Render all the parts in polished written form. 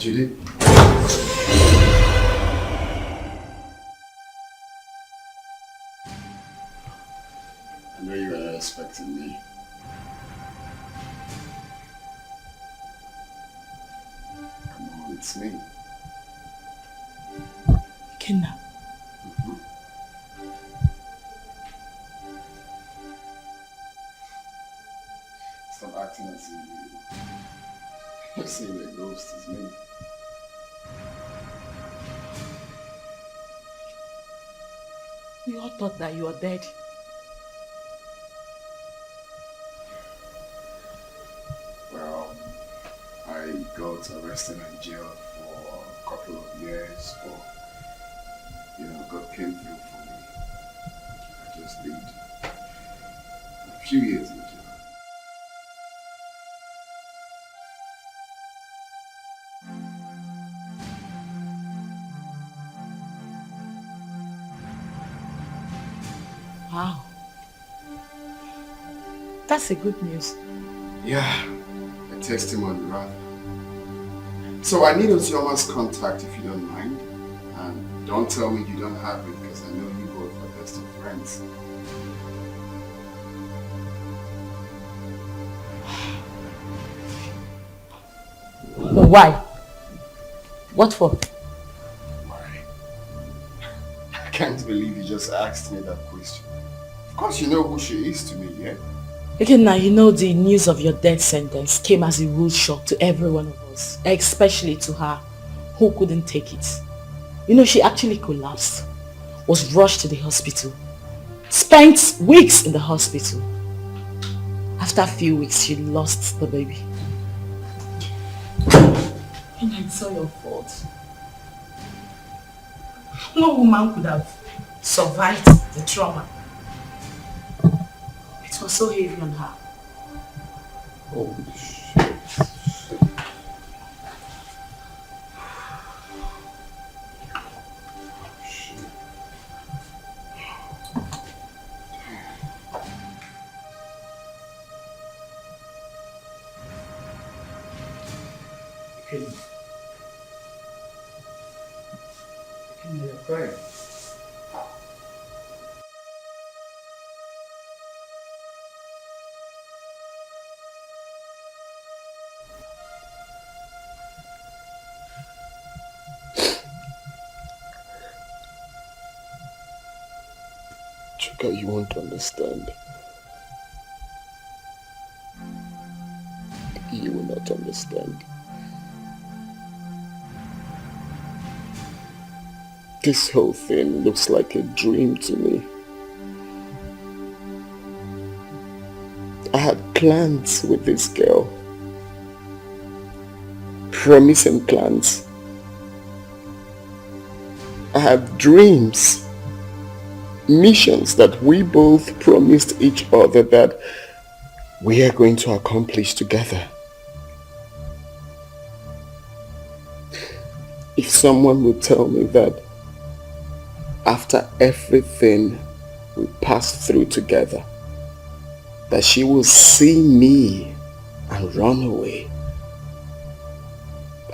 Judy? I know you were not expecting me. Come on, it's me. Kenna. Stop acting as if you're seeing a ghost is me. We all thought that you were dead. Well, I got arrested and jailed for a couple of years, but God came through for me. I just did a few years in jail. Wow. That's a good news. Yeah, a testimony rather. So I need Osyoma's contact if you don't mind. And don't tell me you don't have it because I know you both are best of friends. Why? What for? Why? I can't believe you just asked me that question. Of course you know who she is to me, yeah? Again, now you know the news of your death sentence came as a rude shock to every one of us, especially to her, who couldn't take it. You know, she actually collapsed, was rushed to the hospital, spent weeks in the hospital. After a few weeks, she lost the baby. And it's all your fault. No woman could have survived the trauma. It was so heavy on her. Holy shit. You're crying. Chuka, you won't understand. You will not understand. This whole thing looks like a dream to me. I had plans with this girl. Promising plans. I had dreams. Missions that we both promised each other that we are going to accomplish together. If someone would tell me that after everything we passed through together, that she will see me and run away,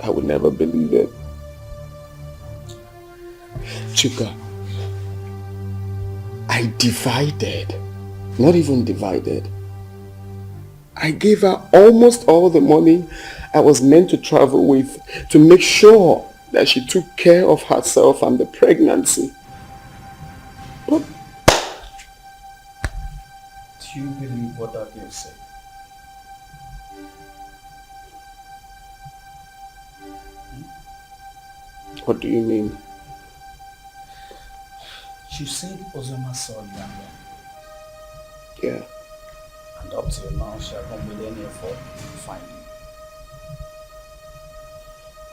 I would never believe it. Chuka, I divided, not even divided. I gave her almost all the money I was meant to travel with to make sure that she took care of herself and the pregnancy. But do you believe what that girl said? what do you mean? She said Ozoma saw you and them. Yeah. And up till now, she has not made any effort to find you.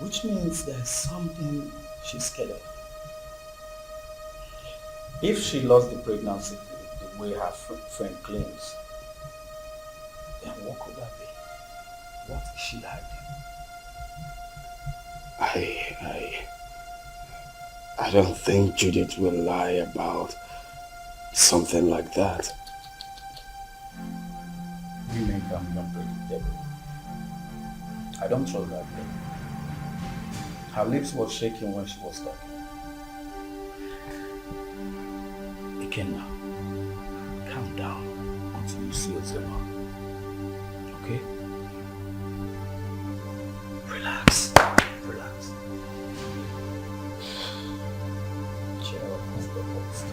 Which means there's something she's scared of. If she lost the pregnancy the way her friend claims, then what could that be? What is she hiding? I don't think Judith will lie about something like that. Women can be unpredictable. I don't trust that girl. Her lips were shaking when she was talking. Ikenna, calm down until you see Ozema. Okay? Relax. Relax. Cheer up, let's go first.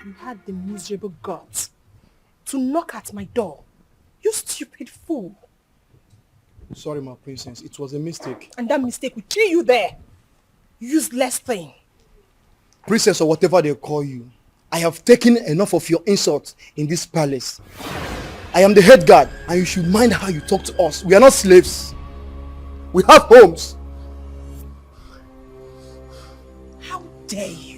You had the miserable guts to knock at my door. You stupid fool. Sorry, my princess. It was a mistake. And that mistake will kill you there. Useless thing. Princess or whatever they call you, I have taken enough of your insults in this palace. I am the head guard and you should mind how you talk to us. We are not slaves. We have homes. How dare you?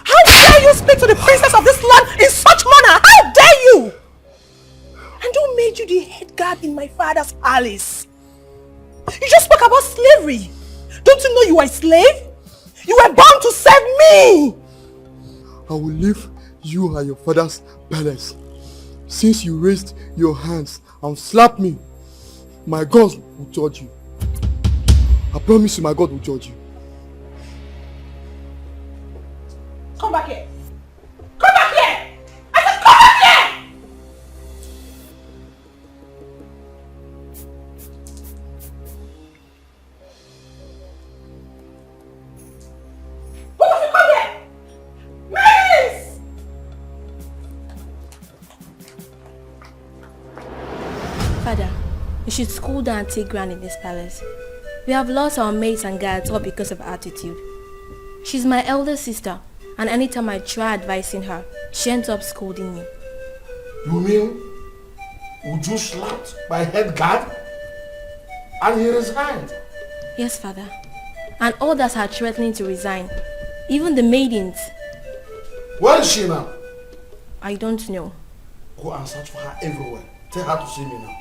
How dare you speak to the princess of this land in such manner? How dare you? And who made you the head guard in my father's palace? You just spoke about slavery. Don't you know you are a slave? You were born to serve me. I will leave you at your father's palace. Since you raised your hands and slapped me, my God will judge you. I promise you my God will judge you. Come back here. Come back here. I said come back here. Both of you come here. Miss! Father, you should school down and take ground in this palace. We have lost our maids and guards all because of her attitude. She's my elder sister, and anytime I try advising her, she ends up scolding me. You mean Uju slapped my head guard and he resigned? Yes, Father. And others are threatening to resign. Even the maidens. Where is she now? I don't know. Go and search for her everywhere. Tell her to see me now.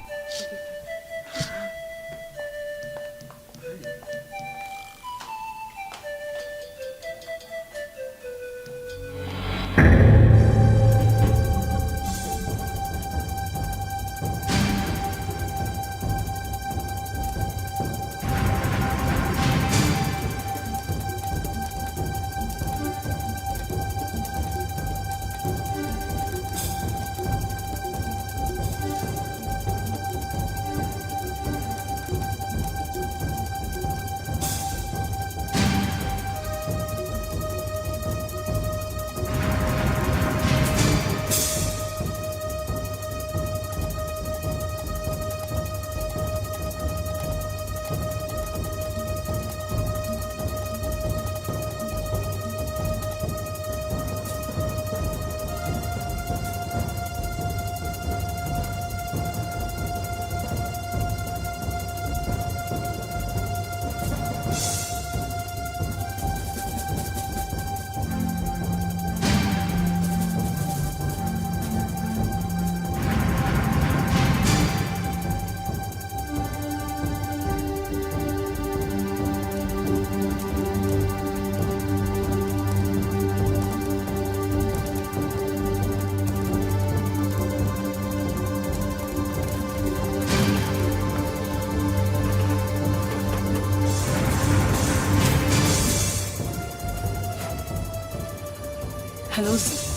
Hello, Z.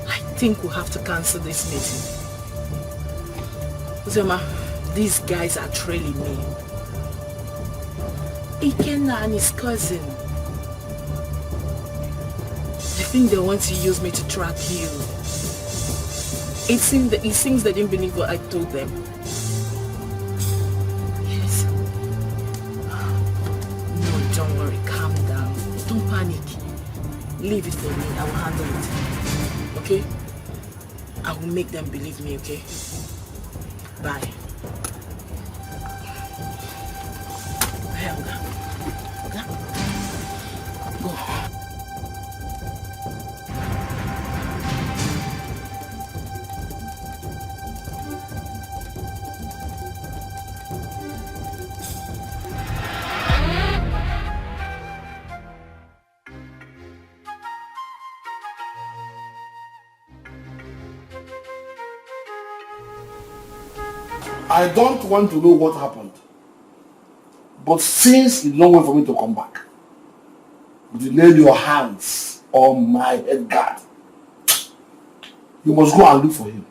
I think we'll have to cancel this meeting. Zema, these guys are trailing me. Ikenna and his cousin. I think they want to use me to track you. It seems they didn't believe what I told them. Yes. No, don't worry. Calm down. Don't panic. Leave it for me. I will handle it. Okay? I will make them believe me, okay? Bye. Hey, Oga. Oga? Go. I don't want to know what happened. But since you don't wait for me to come back, you lay your hands on my head guard. You must go and look for him.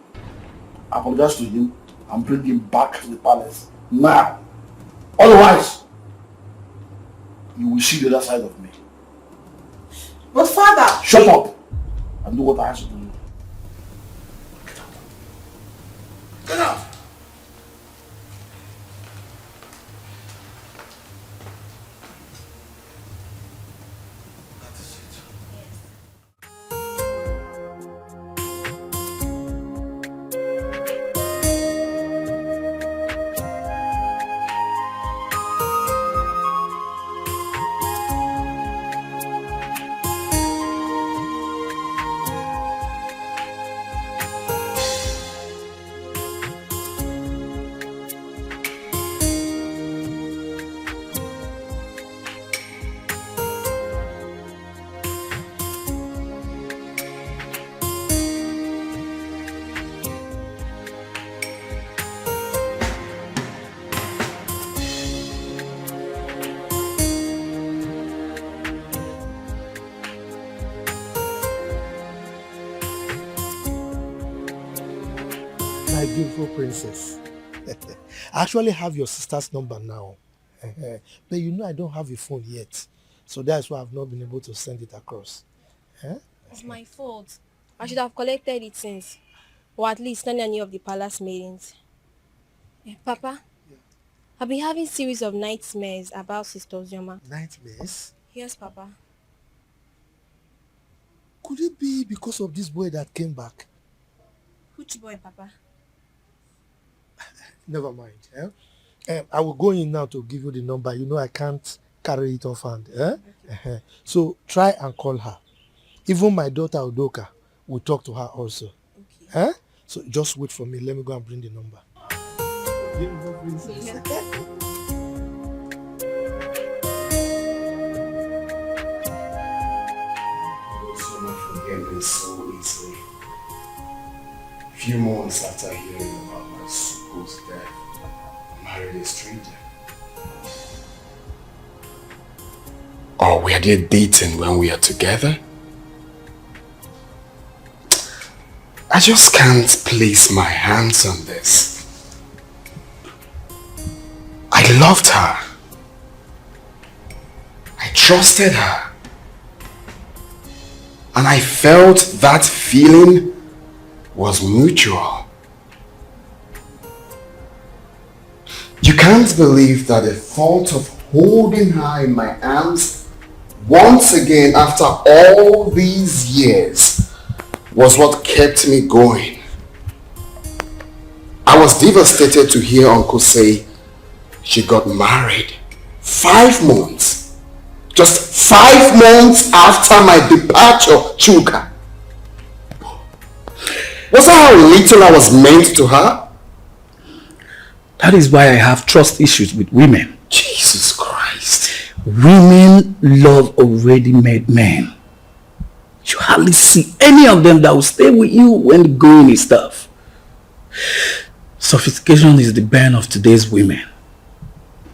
Apologize to him and bring him back to the palace now. Otherwise, you will see the other side of me. But father... Shut up and do what I ask you to do. Get out. Get out! My beautiful princess. I actually have your sister's number now. But you know I don't have a phone yet. So that's why I've not been able to send it across. It's my fault. I should have collected it since. Or at least not any of the palace meetings. Papa, I've been having series of nightmares about Sister Ozioma. Nightmares? Yes, Papa. Could it be because of this boy that came back? Which boy, Papa? Never mind. I will go in now to give you the number. You know I can't carry it off hand. Okay. So try and call her. Even my daughter Udoka will talk to her also. Okay. So just wait for me. Let me go and bring the number. Beautiful princess. So much forgetting so easily. Few months after hearing about my supposed death, I married a stranger. Or were they dating when we are together? I just can't place my hands on this. I loved her. I trusted her. And I felt that feeling was mutual. You can't believe that the thought of holding her in my arms once again after all these years was what kept me going. I was devastated to hear Uncle say she got married 5 months. Just 5 months after my departure, Chuka. Was that how little I was meant to her? That is why I have trust issues with women. Jesus Christ. Women love already made men. You hardly see any of them that will stay with you when the going is tough. Sophistication is the bane of today's women.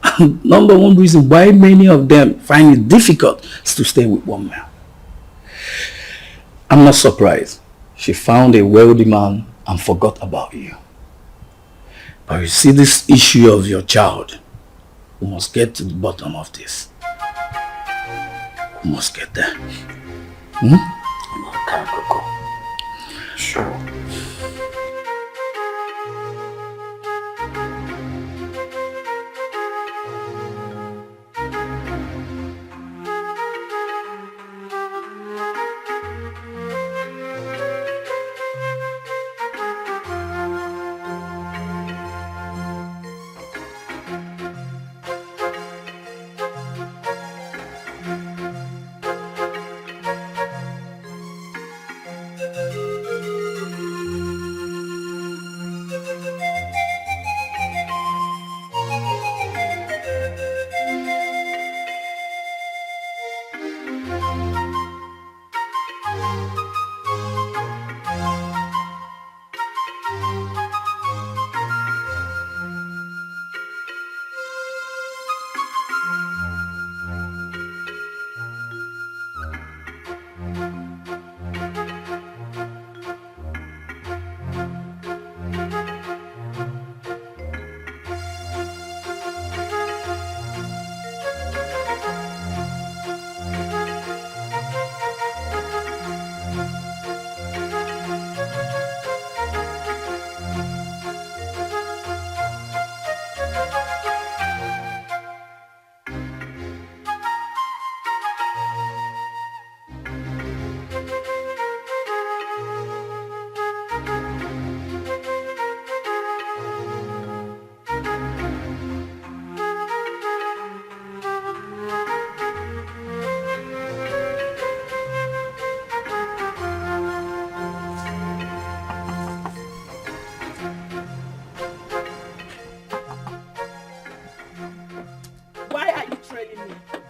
And number one reason why many of them find it difficult is to stay with one man. I'm not surprised. She found a wealthy man and forgot about you. But you see, this issue of your child, we must get to the bottom of this. We must get there. Okay, Coco. Sure.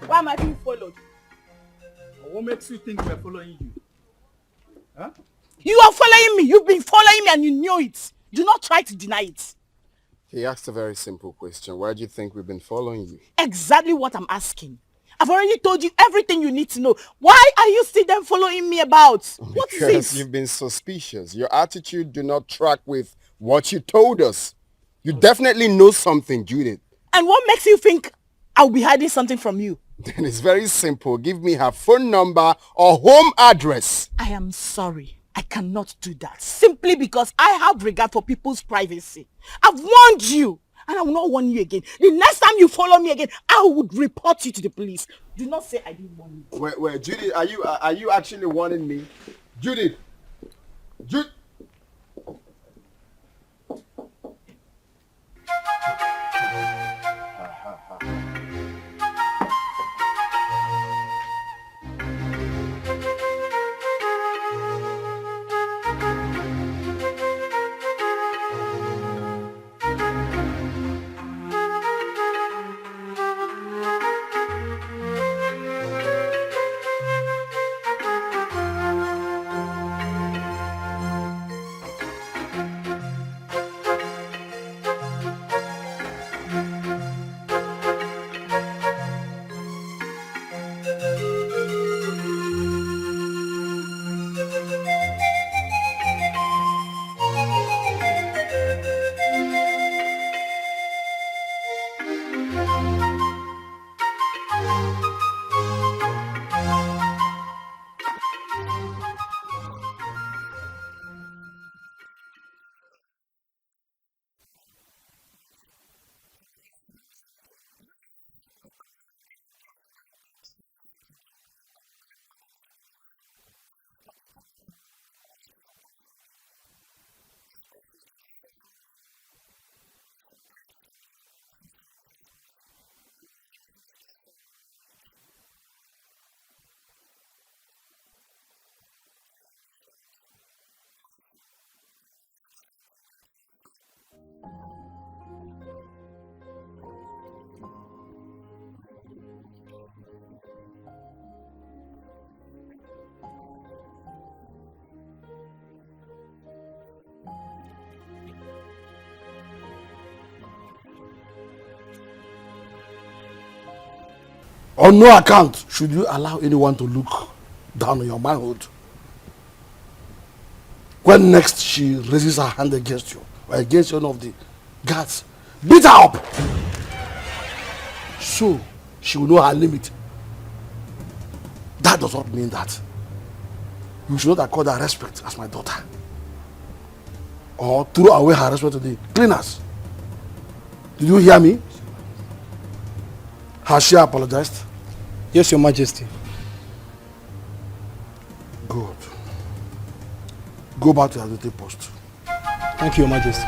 Why am I being followed? What makes you think we're following you? Huh? You are following me. You've been following me and you knew it. Do not try to deny it. He asked a very simple question. Why do you think we've been following you? Exactly what I'm asking. I've already told you everything you need to know. Why are you still then following me about? What is Because this? you've been suspicious. Your attitude do not track with what you told us. You definitely know something, Judith. And what makes you think I'll be hiding something from you? Then it's very simple. Give me her phone number or home address. I am sorry. I cannot do that. Simply because I have regard for people's privacy. I've warned you. And I will not warn you again. The next time you follow me again, I would report you to the police. Do not say I didn't warn you. Wait, Judith, are you actually warning me? Judith! On no account should you allow anyone to look down on your manhood. When next she raises her hand against you or against one of the guards, beat her up. So she will know her limit. That does not mean that you should not accord her respect as my daughter. Or throw away her respect to the cleaners. Did you hear me? Has she apologized? Yes, Your Majesty. Good. Go back to your duty post. Thank you, Your Majesty.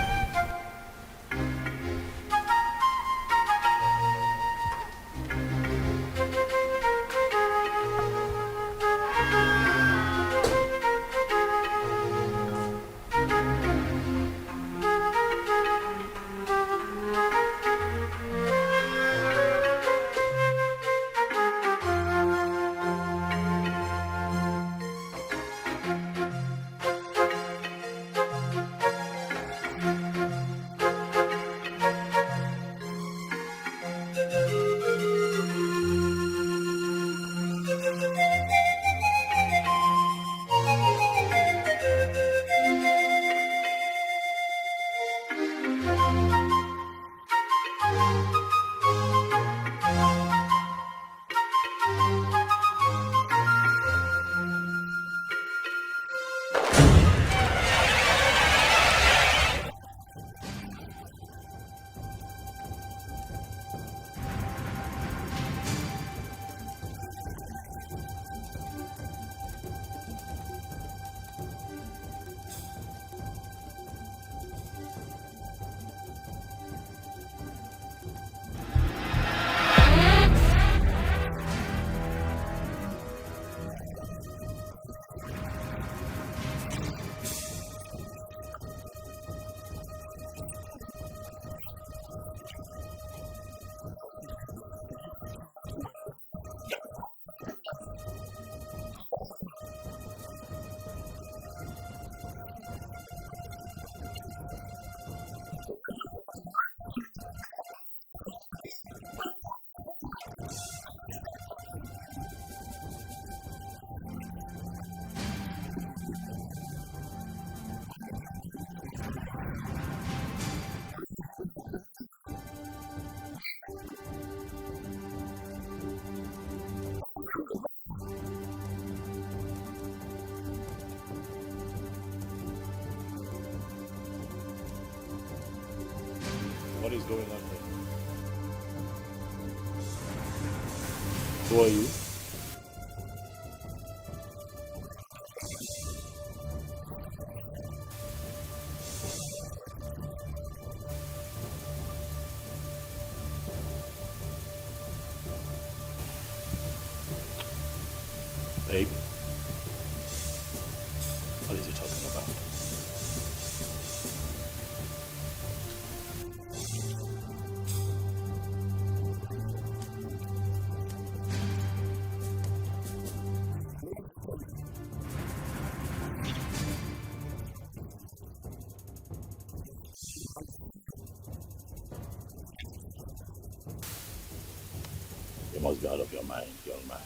What is going on here? Who are you? Babe, what is he talking about? You must be out of your mind, young man.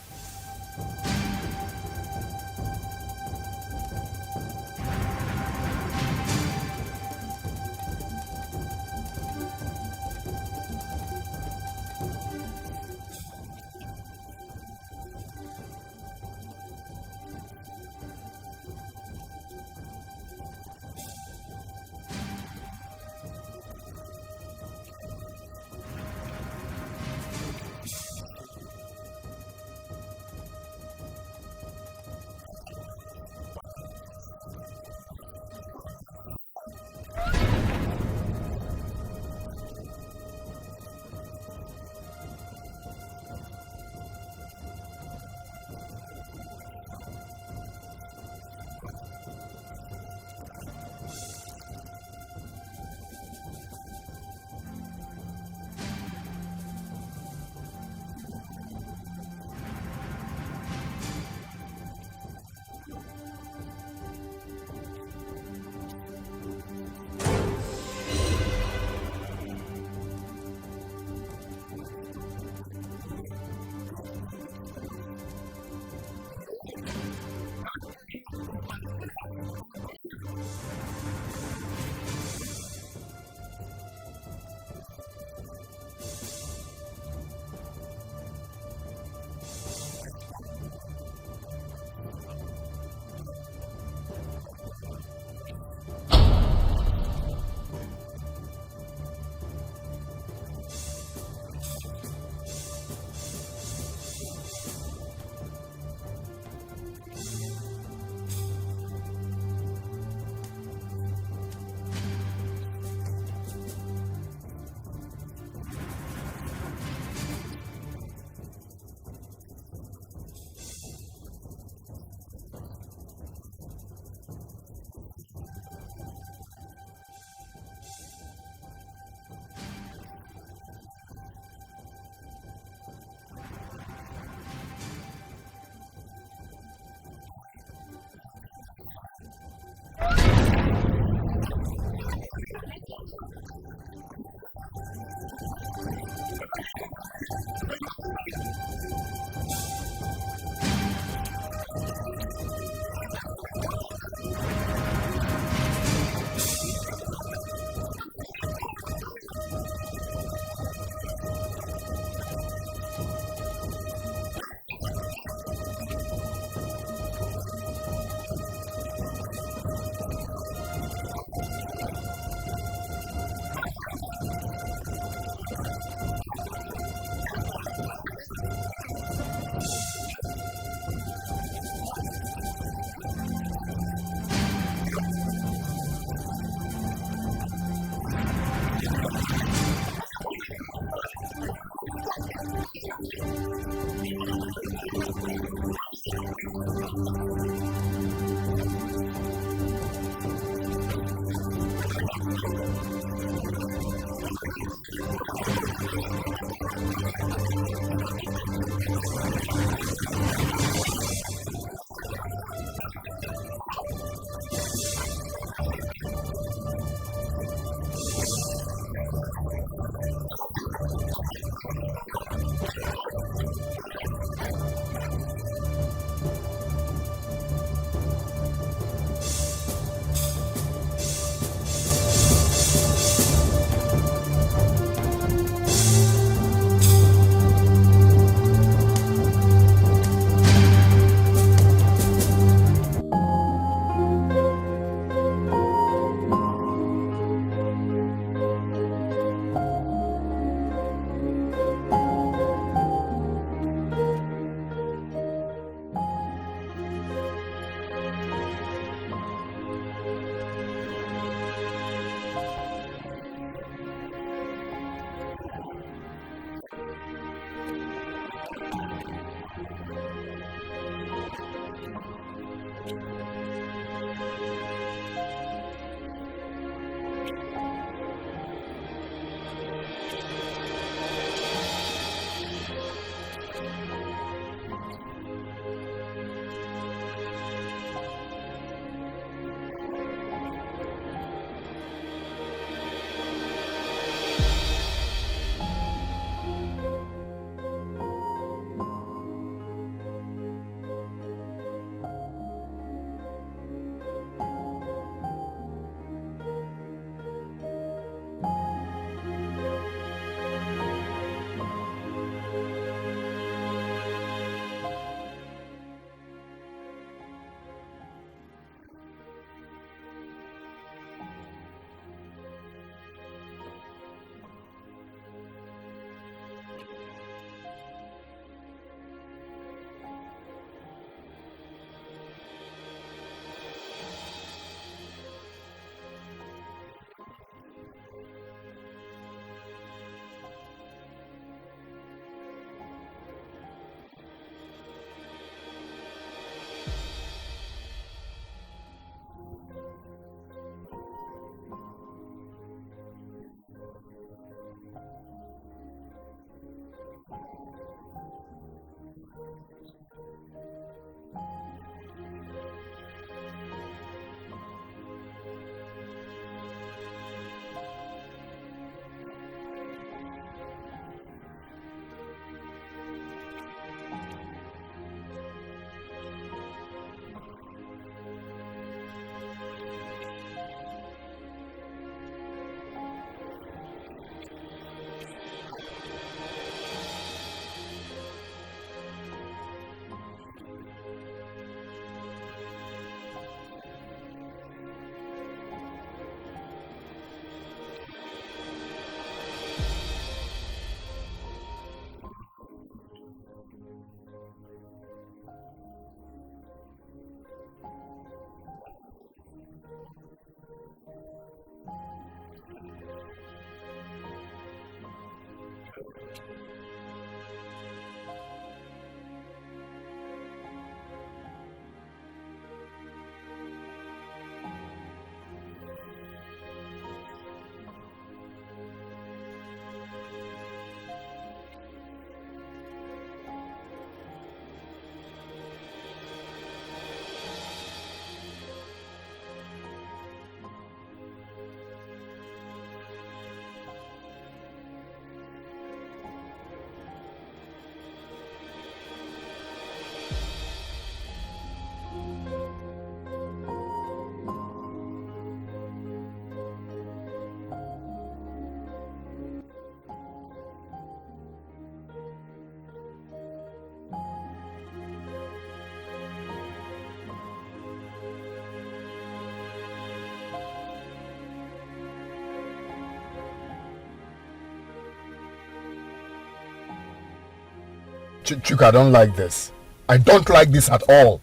Chuka, I don't like this. I don't like this at all.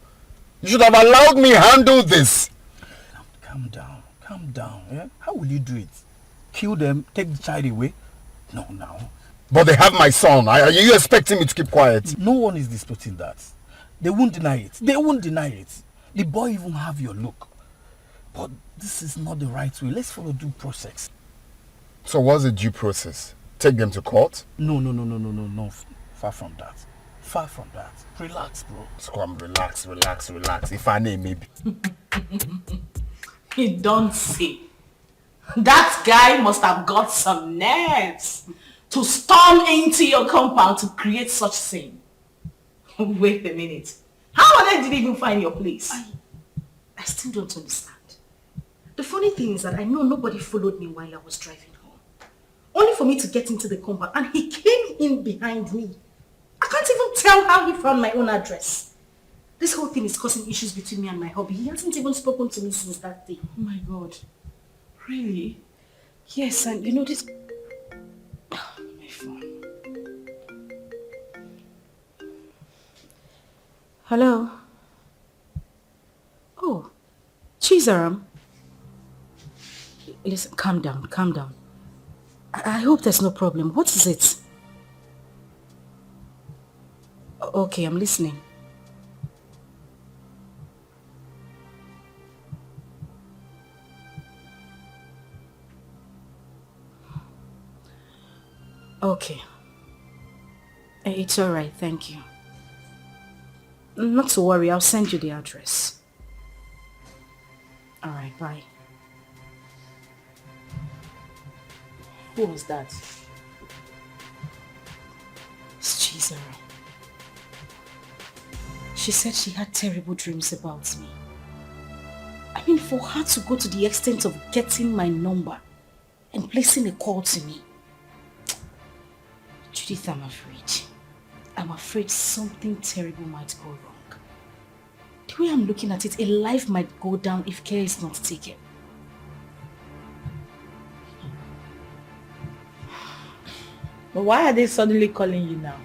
You should have allowed me handle this. Calm down. Calm down. Yeah? How will you do it? Kill them, take the child away? No, now. But they have my son. Are you expecting me to keep quiet? No one is disputing that. They won't deny it. They won't deny it. The boy even have your look. But this is not the right way. Let's follow due process. So what's the due process? Take them to court? No. Far from that. Far from that. Relax, bro. Scrum, relax. If I name, maybe. You don't see. That guy must have got some nerves to storm into your compound to create such scene. Wait a minute. How on earth did he even find your place? I still don't understand. The funny thing is that I know nobody followed me while I was driving home. Only for me to get into the compound and he came in behind me. I can't even tell how he found my own address. This whole thing is causing issues between me and my hubby. He hasn't even spoken to me since that day. Oh my God. Really? Yes, and you know this... My phone. Hello? Oh, Chizaram. Listen, calm down. I hope there's no problem. What is it? Okay, I'm listening. Okay. It's alright, thank you. Not to worry, I'll send you the address. Alright, bye. Who was that? It's Chizara. She said she had terrible dreams about me. I mean, for her to go to the extent of getting my number and placing a call to me. Judith, I'm afraid. I'm afraid something terrible might go wrong. The way I'm looking at it, a life might go down if care is not taken. But why are they suddenly calling you now?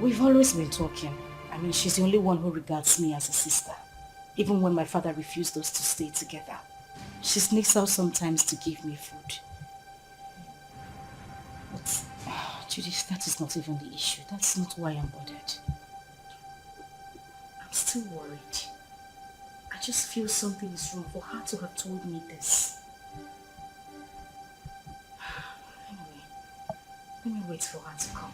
We've always been talking. I mean, she's the only one who regards me as a sister. Even when my father refused us to stay together. She sneaks out sometimes to give me food. But, Judith, that is not even the issue. That's not why I'm bothered. I'm still worried. I just feel something is wrong for her to have told me this. Anyway, let me wait for her to come.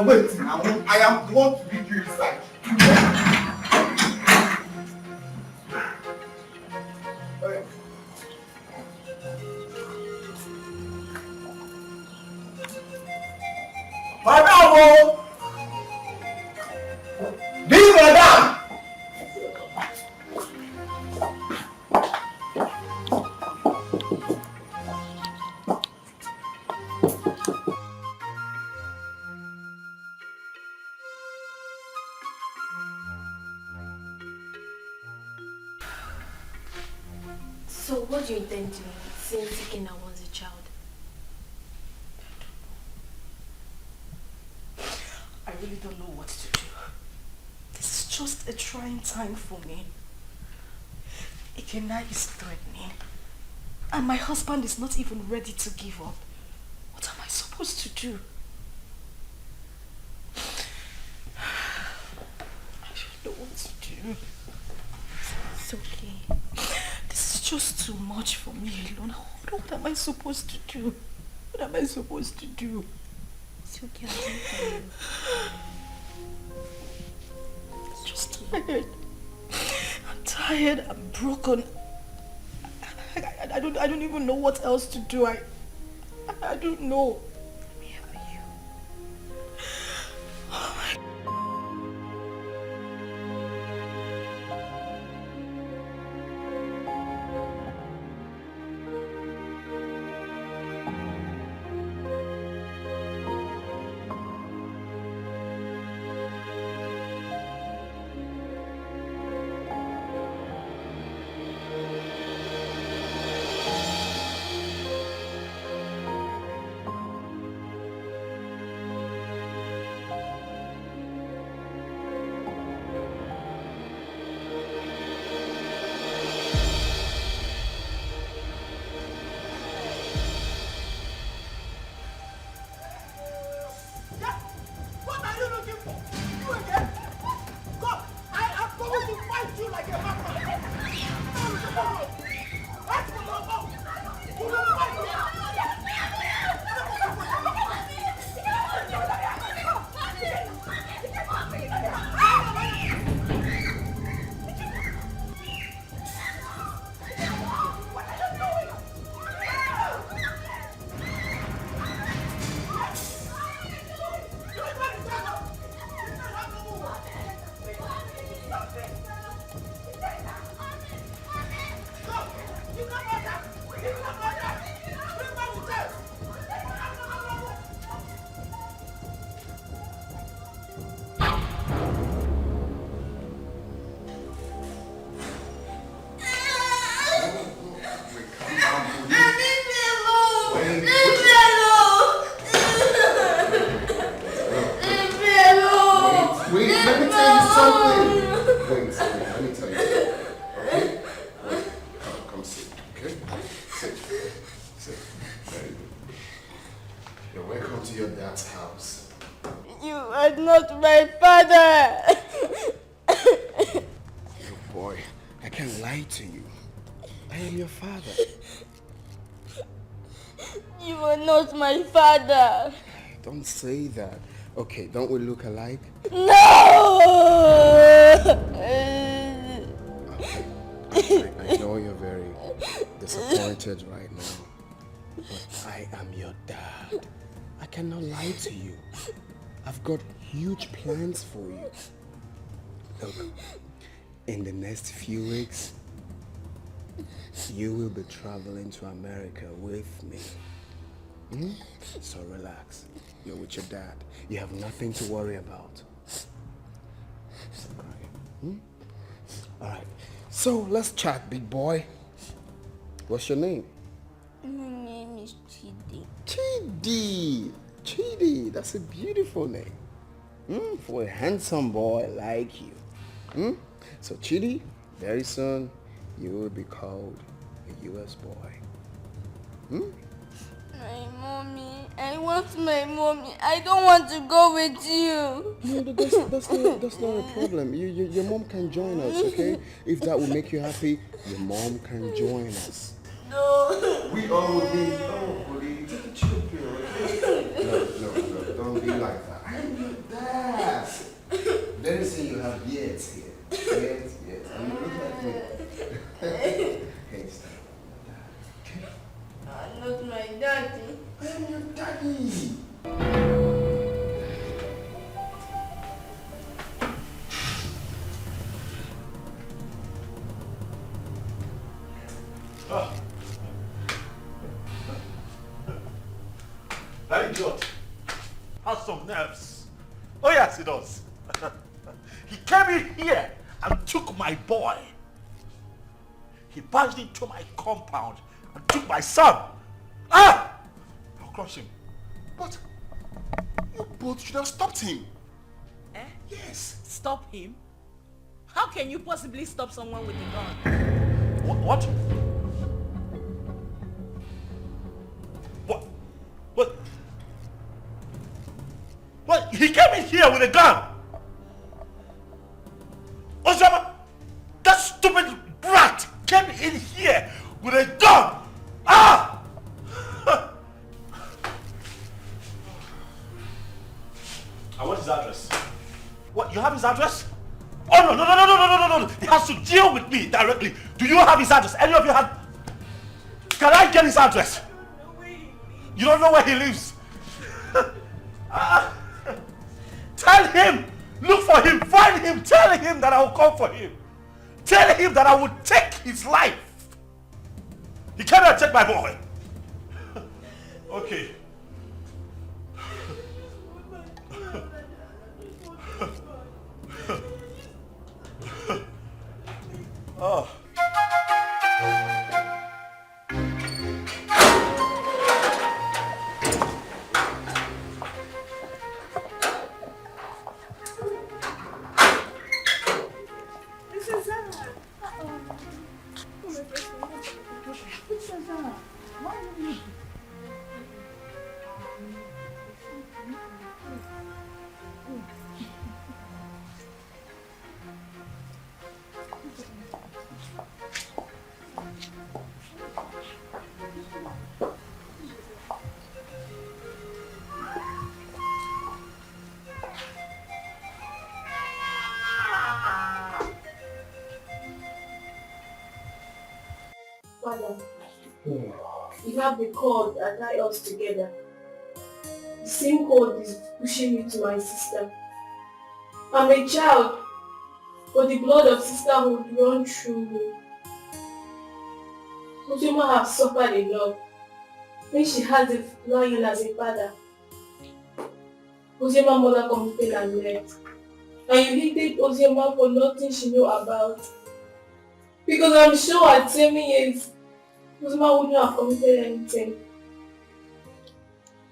Wait, I am the one to lead you inside. Madam! This madam! So what do you intend doing since Dikeh now wants a child? I really don't know what to do. This is just a trying time for me. Ikenna is threatening. And my husband is not even ready to give up. What am I supposed to do? I don't know what to do. It's okay. This is just too much for me alone. What am I supposed to do? What am I supposed to do? It's okay, I'll do it for you. I'm just tired. I'm tired. I'm broken. I don't even know what else to do. I don't know. Let me help you. Oh my God. You are not my father. Don't say that. Okay, don't we look alike? No! I know you're very disappointed right now, but I am your dad. I cannot lie to you. I've got huge plans for you. Look, in the next few weeks, you will be traveling to America with me. So relax. You're with your dad. You have nothing to worry about. Stop crying. Alright. So let's chat, big boy. What's your name? My name is Chidi. Chidi, that's a beautiful name. For a handsome boy like you. So Chidi, very soon you will be called a US boy. My mommy, I want my mommy. I don't want to go with you. No, that's not a problem. Your mom can join us, okay? If that will make you happy, your mom can join us. No. We all will be. Oh, buddy, take a chill pill, okay? No, don't be like that. I'm your dad. Very soon you have years here. Years. I'm not like me. Hey, stop. Not my daddy. I'm your daddy. That idiot has some nerves. Oh yes, he does. He came in here and took my boy. He barged into my compound and took my son. I'll crush him. But you both should have stopped him. Yes. Stop him? How can you possibly stop someone with a gun? What? What? He came in here with a gun. Osama, that stupid brat came in here with a gun. I want his address. What? You have his address? Oh no! He has to deal with me directly. Do you have his address? Any of you have? Can I get his address? You don't know where he lives. Tell him, look for him, find him, tell him that I will come for him. Tell him that I will take his life. He cannot take my boy. Okay. Oh. Father, you have the cord that tie us together. The same cord is pushing me to my sister. I'm a child, but the blood of sisterhood runs through me. Ozoma has suffered a lot when she has a lion as a father. Ozoma's mother committed and left. And you hated Ozoma for nothing she knew about. Because I'm sure at 7 years, Ozoma wouldn't have committed anything.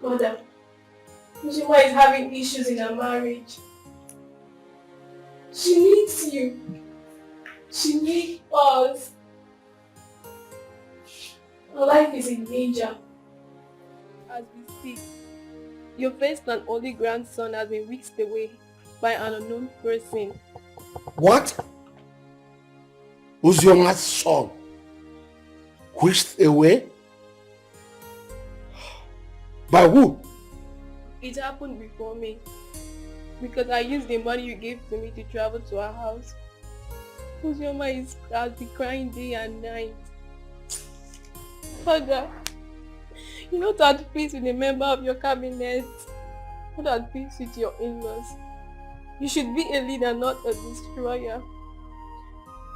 Mother, Ozoma is having issues in her marriage. She needs you. She needs us. Her life is in danger. As we speak, your first and only grandson has been whisked away by an unknown person. What? Uzoma's son whisked away? By who? It happened before me. Because I used the money you gave to me to travel to our house. Uzioma has been crying day and night. Father, you're not at peace with a member of your cabinet. Not at peace with your in-laws. You should be a leader, not a destroyer.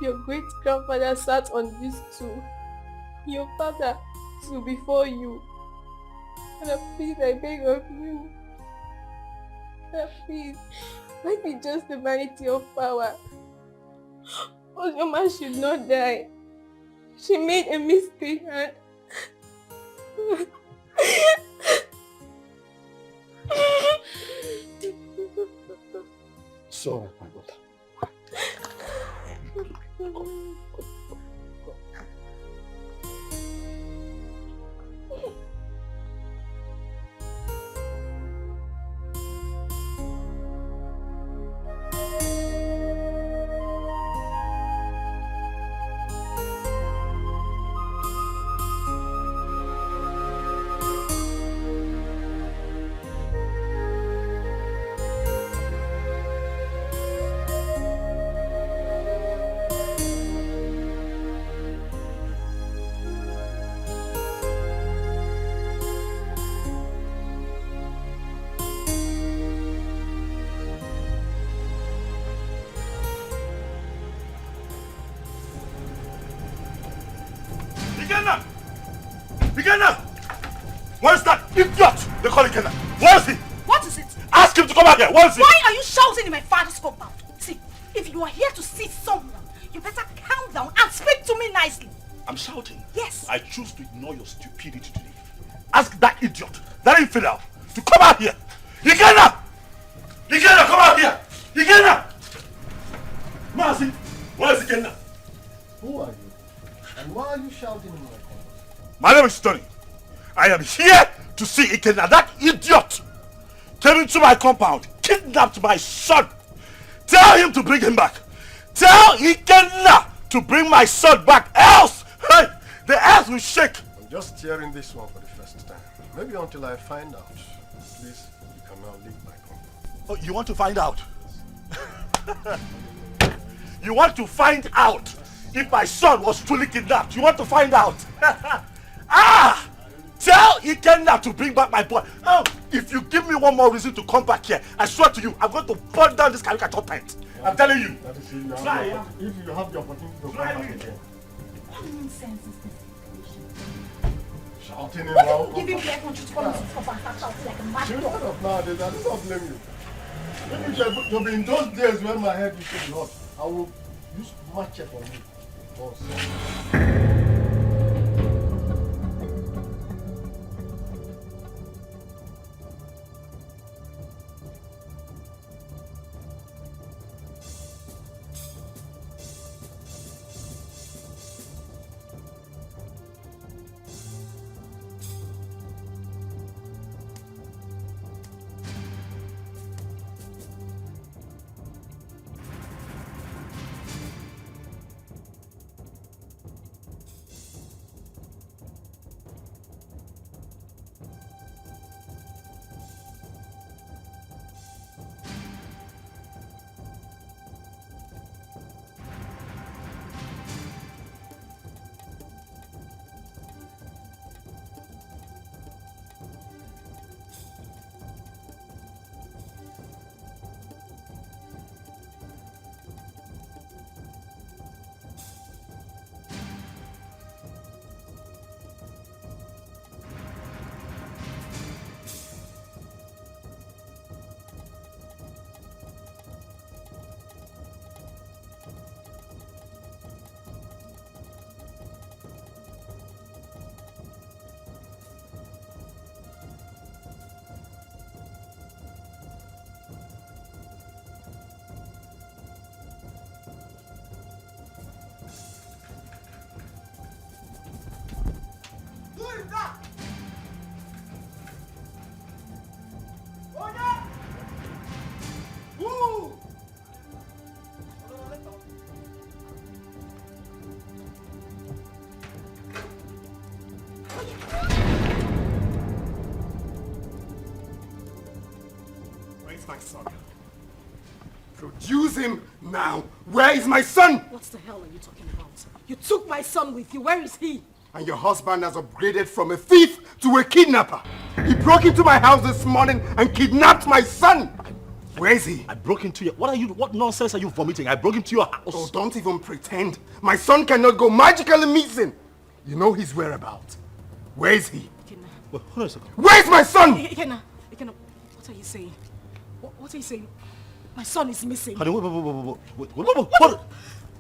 Your great-grandfather sat on this stool. Your father stood before you. Father, please, I beg of you. Father, please, let me just the vanity of power. Uzioma should not die. She made a mistake and... It's all right, my daughter. Where's that idiot? They call it Kenna. Where is he? What is it? Ask him to come out here. Where is he? Why are you shouting in my father's compound? See, if you are here to see someone, you better calm down and speak to me nicely. I'm shouting. Yes. I choose to ignore your stupidity today. Ask that idiot, that infidel, to come out here. Ikenna! Ikenna, come out here! Ikenna! Mazi, where is Ikenna? Who are you? And why are you shouting in my compound? My name is Tony. I am here to see Ikenna. That idiot came into my compound, kidnapped my son. Tell him to bring him back. Tell Ikenna to bring my son back, else hey, the earth will shake. I'm just hearing this one for the first time. Maybe until I find out. Please, you can now leave my compound. Oh, you want to find out? You want to find out if my son was truly kidnapped? You want to find out? Ah! Tell Ikenna to bring back my boy. Oh, if you give me one more reason to come back here, I swear to you, I'm going to burn down this caricature tent. I'm telling you. That is if you have the opportunity to come back again. What nonsense is this? Shouting in What loud. if you give me black country to come into this compound and start shouting like a mad You dog? know of nowadays, I do not blame you. Maybe it should be in those days when my head used to be hot. I will use matcha for you. is my son? Produce him now. Where is my son? What the hell are you talking about? You took my son with you. Where is he? And your husband has upgraded from a thief to a kidnapper. He broke into my house this morning and kidnapped my son. Where is he? I broke into your... What nonsense are you vomiting? I broke into your house. Oh, don't even pretend. My son cannot go magically missing. You know his whereabouts. Where is he? Well, hold on a second. Where is my son? Ikenna, what are you saying? What are you saying? My son is missing. Honey, wait.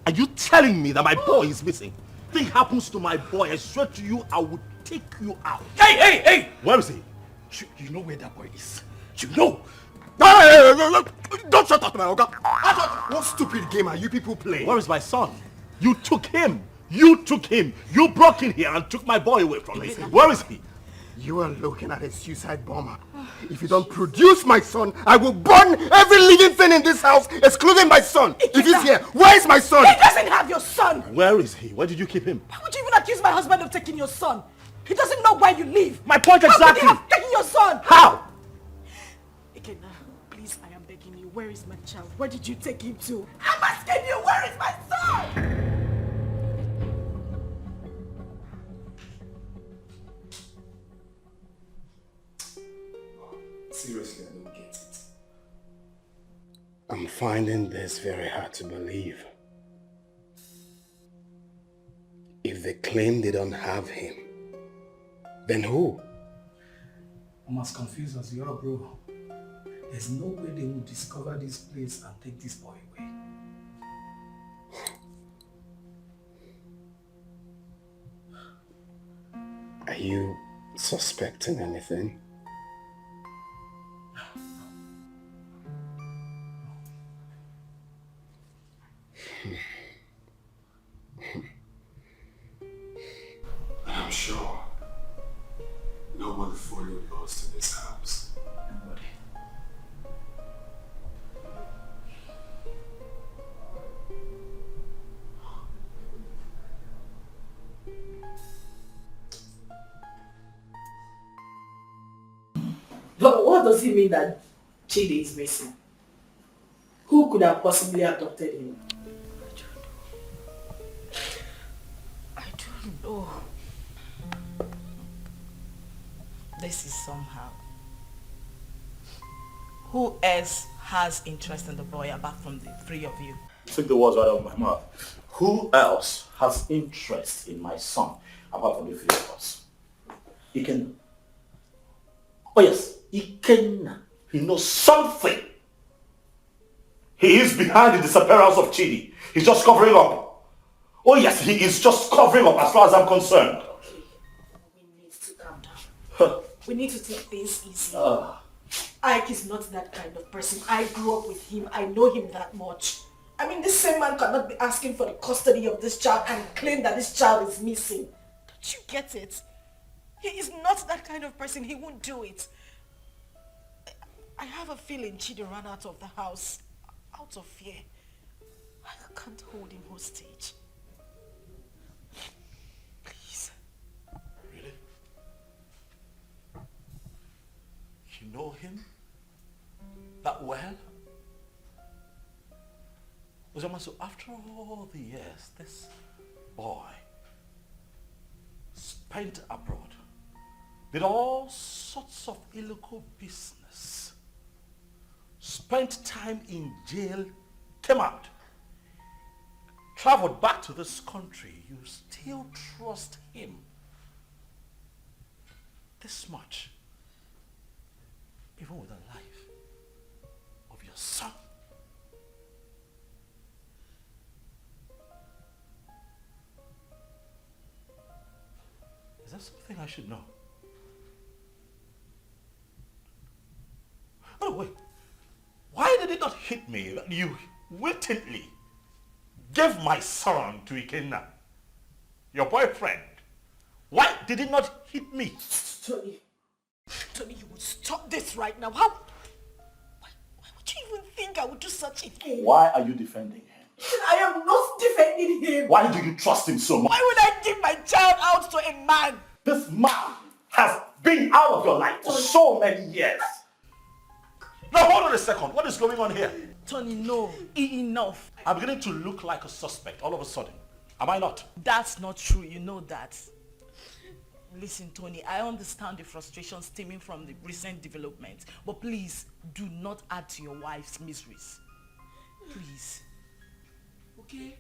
Are you telling me that my boy is missing? Thing happens to my boy, I swear to you, I will take you out. Hey! Where is he? You know where that boy is? You know! Don't shut up, my Oga. What stupid game are you people playing? Where is my son? You took him. You broke in here and took my boy away from me. Where is he? You are looking at a suicide bomber. If you don't produce my son, I will burn every living thing in this house, excluding my son. If he's here, where is my son? He doesn't have your son. Where is he? Where did you keep him? Why would you even accuse my husband of taking your son? He doesn't know where you live. My point exactly. How could he have taken your son? How? Ikenna, please, I am begging you. Where is my child? Where did you take him to? I'm asking you, where is my son? Seriously, I don't get it. I'm finding this very hard to believe. If they claim they don't have him, then who? I'm as confused as you are, bro. There's no way they will discover this place and take this boy away. Are you suspecting anything? I'm sure nobody followed us to this house. Nobody. But what does it mean that Chidi is missing? Who could have possibly adopted him? I don't know. This is somehow. Who else has interest in the boy apart from the three of you? Take the words right out of my mouth. Who else has interest in my son apart from the three of us? Ikenna. Oh yes, Ikenna. He knows something. He is behind the disappearance of Chidi. He's just covering up. Oh yes, he is just covering up as far as I'm concerned. Okay, we need to calm down. We need to take things easy. Ike is not that kind of person. I grew up with him. I know him that much. I mean, this same man cannot be asking for the custody of this child and claim that this child is missing. Don't you get it? He is not that kind of person. He won't do it. I have a feeling Chidi ran out of the house out of fear. I can't hold him hostage. Please. Really? You know him that well? So after all the years, this boy spent abroad, did all sorts of illegal business, spent time in jail, came out, traveled back to this country. You still trust him this much, even with the life of your son. Is that something I should know? Oh wait, why did it not hit me that you wittingly gave my son to Ikenna, your boyfriend? Why did it not hit me? Tony, you would stop this right now. Why would you even think I would do such a thing? Why are you defending him? I am not defending him. Why do you trust him so much? Why would I give my child out to a man? This man has been out of your life for so many years. Now hold on a second. What is going on here? Tony, no. Enough. I'm beginning to look like a suspect all of a sudden. Am I not? That's not true. You know that. Listen, Tony, I understand the frustration stemming from the recent developments, but please do not add to your wife's miseries. Please. Okay?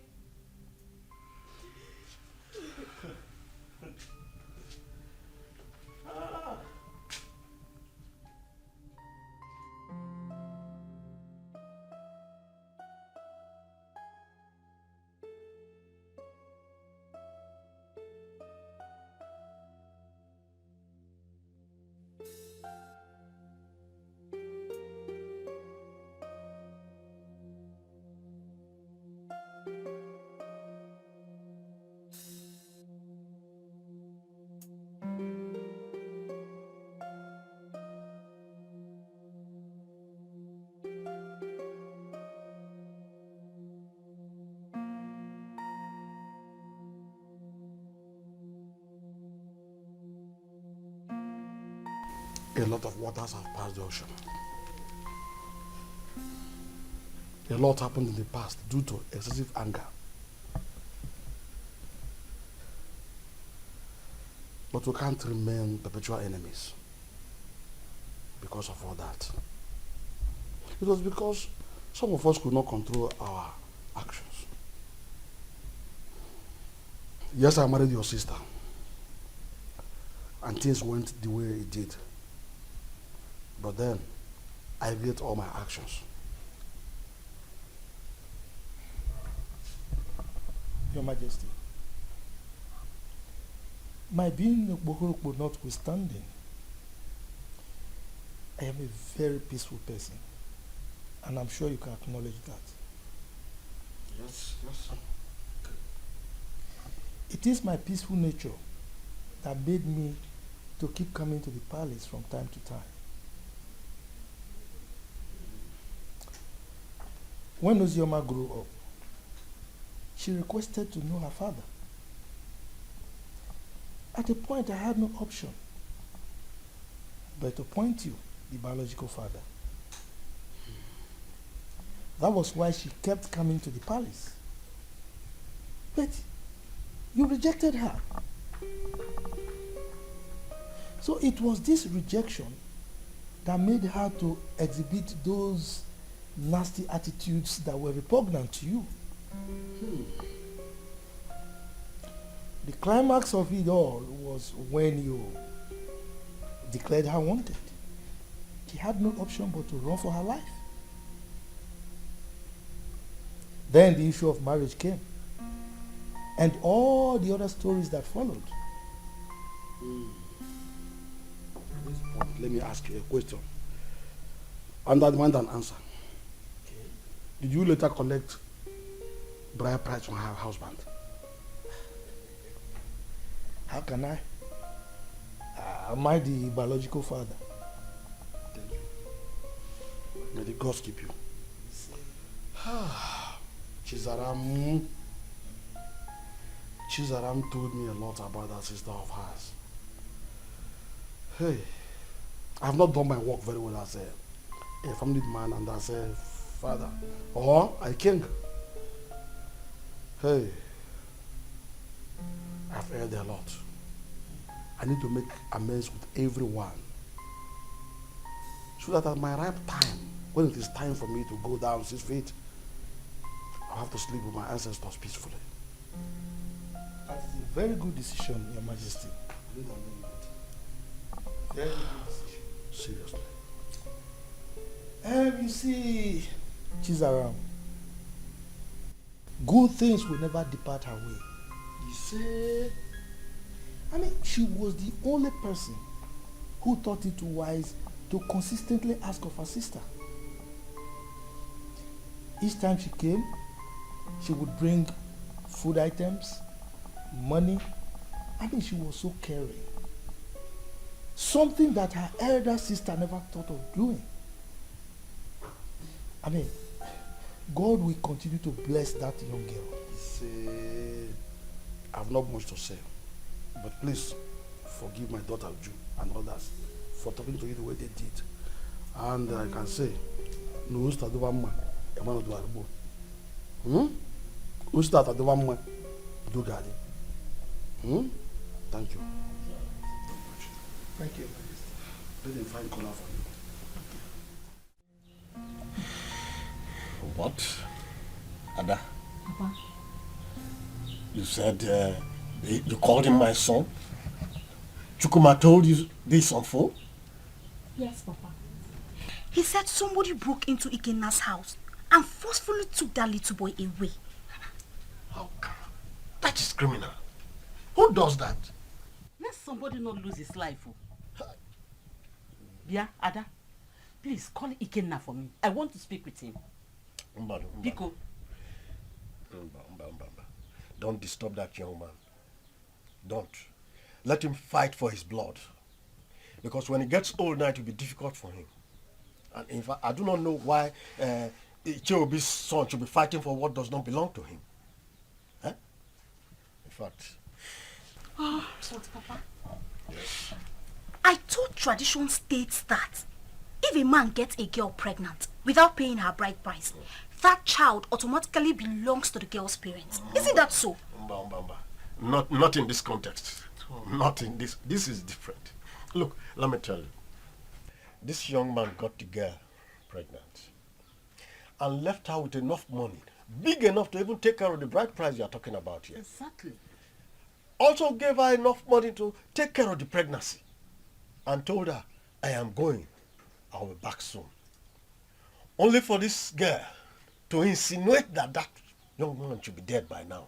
A lot of waters have passed the ocean. A lot happened in the past due to excessive anger. But we can't remain perpetual enemies because of all that. It was because some of us could not control our actions. Yes, I married your sister, and things went the way it did. But then, I regret all my actions. Your Majesty, my being a Bohorokbo notwithstanding, I am a very peaceful person, and I'm sure you can acknowledge that. Yes, yes. It is my peaceful nature that made me to keep coming to the palace from time to time. When Ozioma grew up, she requested to know her father. At a point, I had no option but to point you, the biological father. That was why she kept coming to the palace. But you rejected her. So it was this rejection that made her to exhibit those nasty attitudes that were repugnant to you. The climax of it all was when you declared her wanted. She had no option but to run for her life. Then the issue of marriage came, and all the other stories that followed. At this point, let me ask you a question. And I demand an answer. Did you later collect bride price from her husband? How can I? Am I the biological father? Thank you. May the gods keep you. Chizaram told me a lot about that sister of hers. Hey, I have not done my work very well as a family man and as a father or a king. Hey, I've erred a lot. I need to make amends with everyone so that at my ripe time, when it is time for me to go down 6 feet, I'll have to sleep with my ancestors peacefully. That is a very good decision, Your Majesty. Very good decision. Seriously. You see, Chizaram, good things will never depart her way. You say? I mean, she was the only person who thought it wise to consistently ask of her sister. Each time she came, she would bring food items, money. I mean, she was so caring. Something that her elder sister never thought of doing. I mean, God will continue to bless that young girl. See, I have not much to say, but please forgive my daughter Ju and others for talking to you the way they did. And I can say, no start over man, the man of the Arabo. Who start at the one man, do garden. Thank you. Thank you. Let them find color for you. What? Ada? Papa. You said you called him my son? Chukuma told you this on phone? Yes, Papa. He said somebody broke into Ikenna's house and forcefully took that little boy away. How come? That is criminal. Who does that? Let somebody not lose his life. Yeah, Ada, please call Ikenna for me. I want to speak with him. Biko. Don't disturb that young man. Don't. Let him fight for his blood. Because when he gets old now, it will be difficult for him. And in fact, I do not know why Icheobi's son should be fighting for what does not belong to him. Huh? In fact. Oh, Papa. Yes. I thought tradition states that if a man gets a girl pregnant without paying her bride price, that child automatically belongs to the girl's parents. Isn't that so? Not in this context. Not in this. This is different. Look, let me tell you. This young man got the girl pregnant and left her with enough money, big enough to even take care of the bride price you are talking about here. Exactly. Also gave her enough money to take care of the pregnancy and told her, I am going. I will be back soon. Only for this girl to insinuate that that young man should be dead by now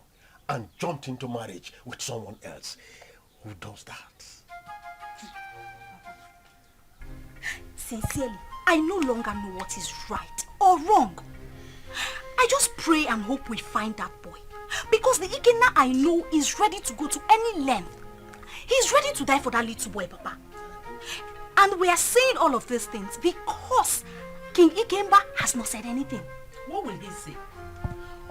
and jumped into marriage with someone else. Who does that? Sincerely, I no longer know what is right or wrong. I just pray and hope we find that boy. Because the Ikenna I know is ready to go to any length. He's ready to die for that little boy, Papa. And we are saying all of these things because King Ikemba has not said anything. What will he say?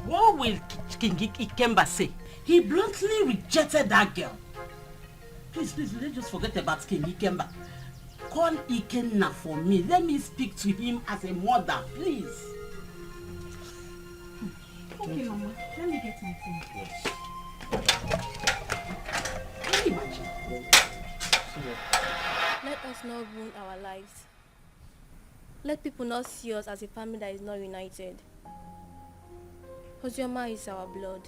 What will King Ikemba say? He bluntly rejected that girl. Please, let's just forget about King Ikemba. Call Ikenna for me. Let me speak to him as a mother, please. Okay, Mama. Let me get my phone. Yes. Can you imagine? Let us not ruin our lives. Let people not see us as a family that is not united. Ozioma is our blood.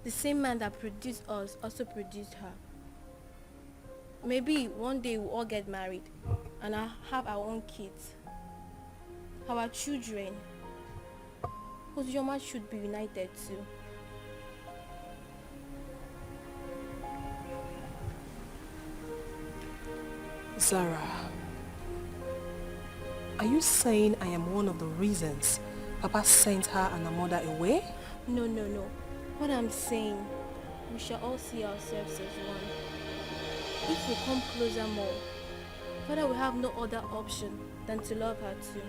The same man that produced us also produced her. Maybe one day we'll all get married and have our own kids, our children. Ozioma should be united too. Zara, are you saying I am one of the reasons Papa sent her and her mother away? No. What I'm saying, we shall all see ourselves as one. If we come closer more, Father will have no other option than to love her too.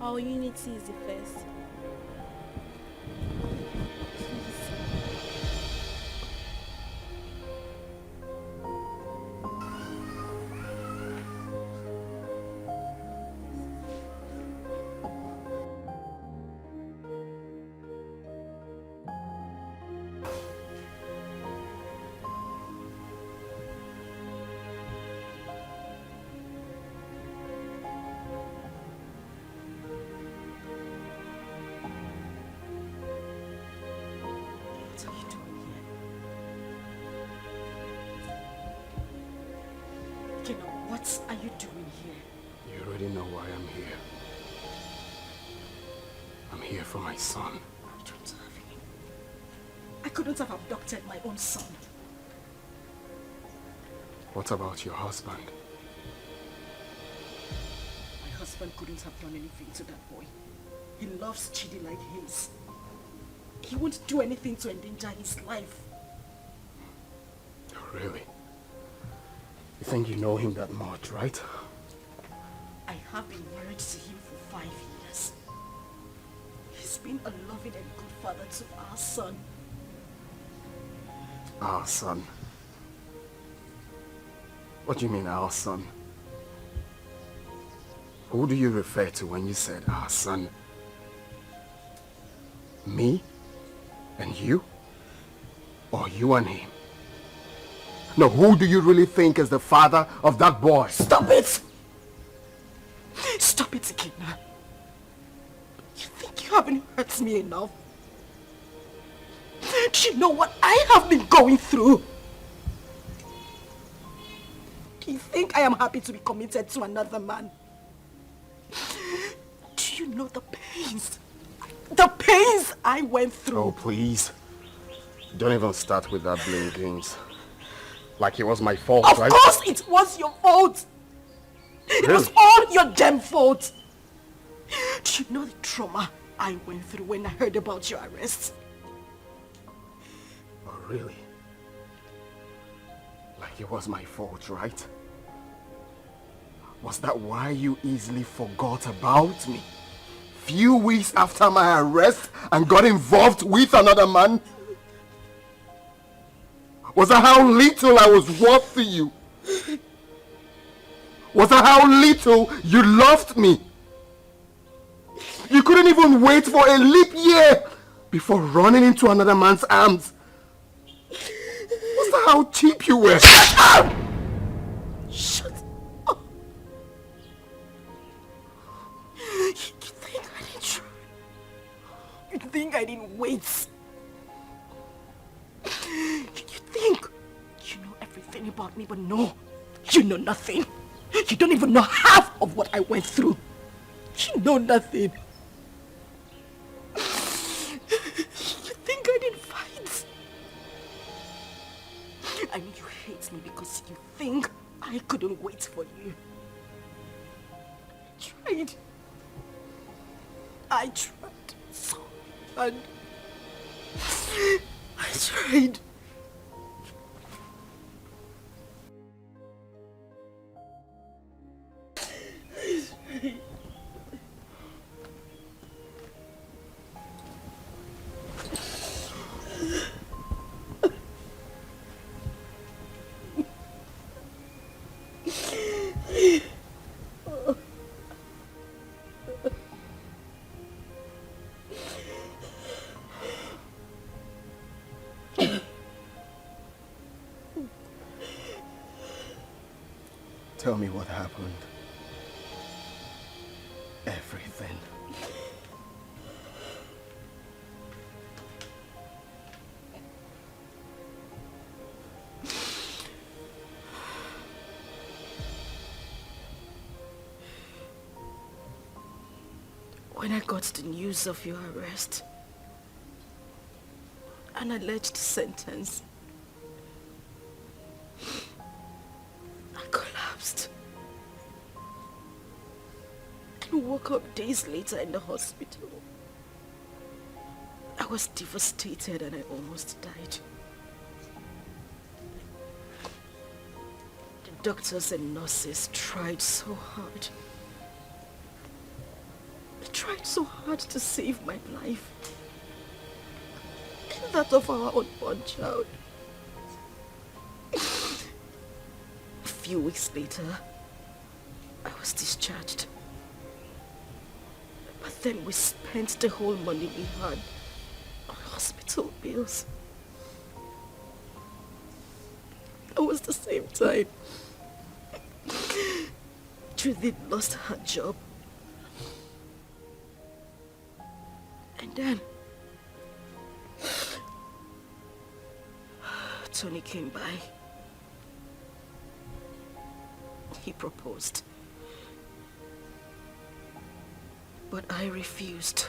Our unity is the first. What are you doing here? You already know why I'm here. I'm here for my son. I don't have him. I couldn't have abducted my own son. What about your husband? My husband couldn't have done anything to that boy. He loves Chidi like his. He won't do anything to endanger his life. Oh, really? You think you know him that much, right? I have been married to him for 5 years. He's been a loving and good father to our son. Our son? What do you mean, our son? Who do you refer to when you said our son? Me? And you? Or you and him? No, who do you really think is the father of that boy? Stop it! Stop it, Ikena. You think you haven't hurt me enough? Do you know what I have been going through? Do you think I am happy to be committed to another man? Do you know the pains? The pains I went through. Oh, please. Don't even start with that blame games. Like it was my fault, right? Of course it was your fault. It was all your damn fault. Do you know the trauma I went through when I heard about your arrest? Oh, really? Like it was my fault, right? Was that why you easily forgot about me? Few weeks after my arrest and got involved with another man? Was that how little I was worth to you? Was that how little you loved me? You couldn't even wait for a leap year before running into another man's arms. Was that how cheap you were? Shut up! Shut up! You think I didn't try? You think I didn't wait? You think you know everything about me, but no, you know nothing. You don't even know half of what I went through. You know nothing. You think I didn't fight? I know you hate me because you think I couldn't wait for you. I tried so hard. I tried. Tell me what happened. Everything. When I got the news of your arrest, an alleged sentence, I collapsed. And woke up days later in the hospital. I was devastated and I almost died. The doctors and nurses tried so hard. They tried so hard to save my life. And that of our unborn child. A few weeks later, I was discharged. But then we spent the whole money we had on hospital bills. It was the same time Judith lost her job. And then Tony came by. He proposed. But I refused.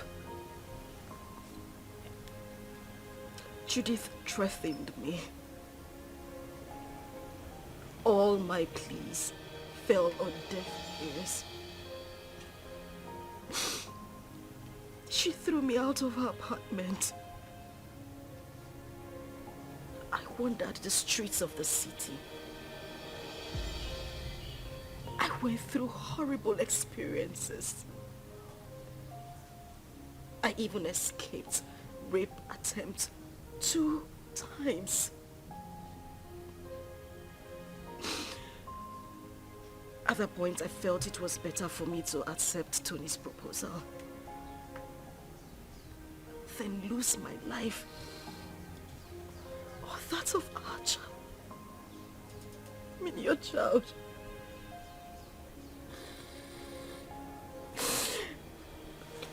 Judith threatened me. All my pleas fell on deaf ears. She threw me out of her apartment. I wandered the streets of the city. I went through horrible experiences. I even escaped rape attempt 2 times. At that point, I felt it was better for me to accept Tony's proposal than lose my life or that of our child. I mean, your child.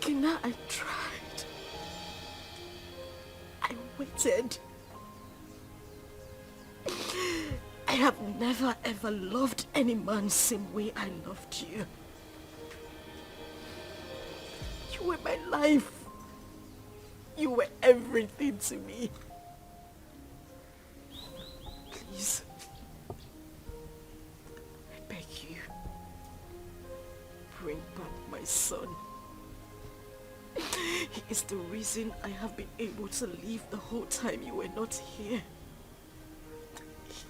Kina, I tried. I waited. I have never ever loved any man same way I loved you. You were my life. You were everything to me. Please, I beg you, bring back my son. He is the reason I have been able to live the whole time you were not here.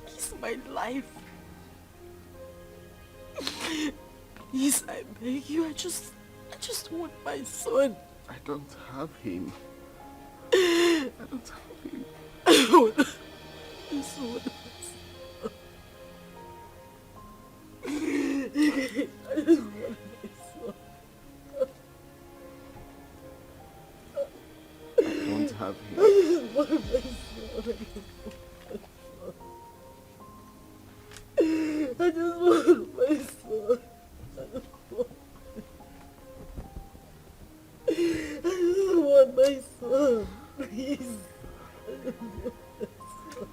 He is my life. Please, I beg you, I just want my son. I don't have him. I don't have him. I want my son. I just want my son. I don't have him. I just want my son. I just want my son. I just want my son. Please. I just want my son.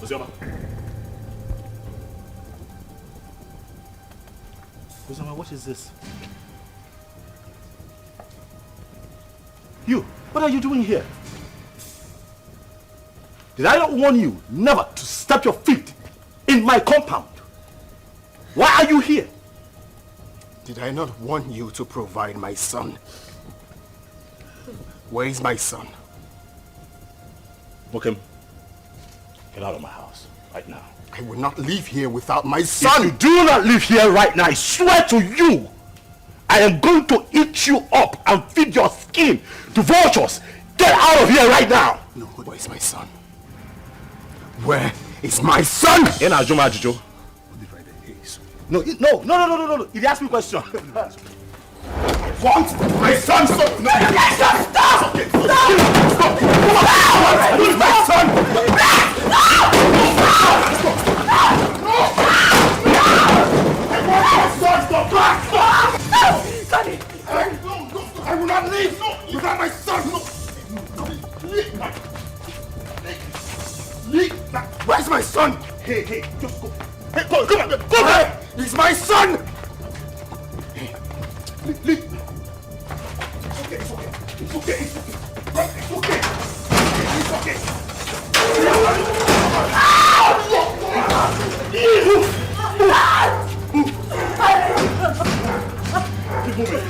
Uzoma. Uzoma, what is this? You, what are you doing here? Did I not warn you never to step your feet in my compound? Why are you here? Did I not warn you to provide my son? Where is my son? Bokem, get out of my house right now. I will not leave here without my son! If you do not leave here right now, I swear to you, I am going to eat you up and feed your skin to vultures. Get out of here right now! No, where is my son? Where is my son? In Ajuma Ajijo. No, no. If you ask me a question. I want my son! Stop! No! Stop! Stop! Where's my son? I will not leave without my son! Where's my son? Hey, just go. Hey, come on, go back! He's my son! Leave. It's okay. It's okay. Keep moving.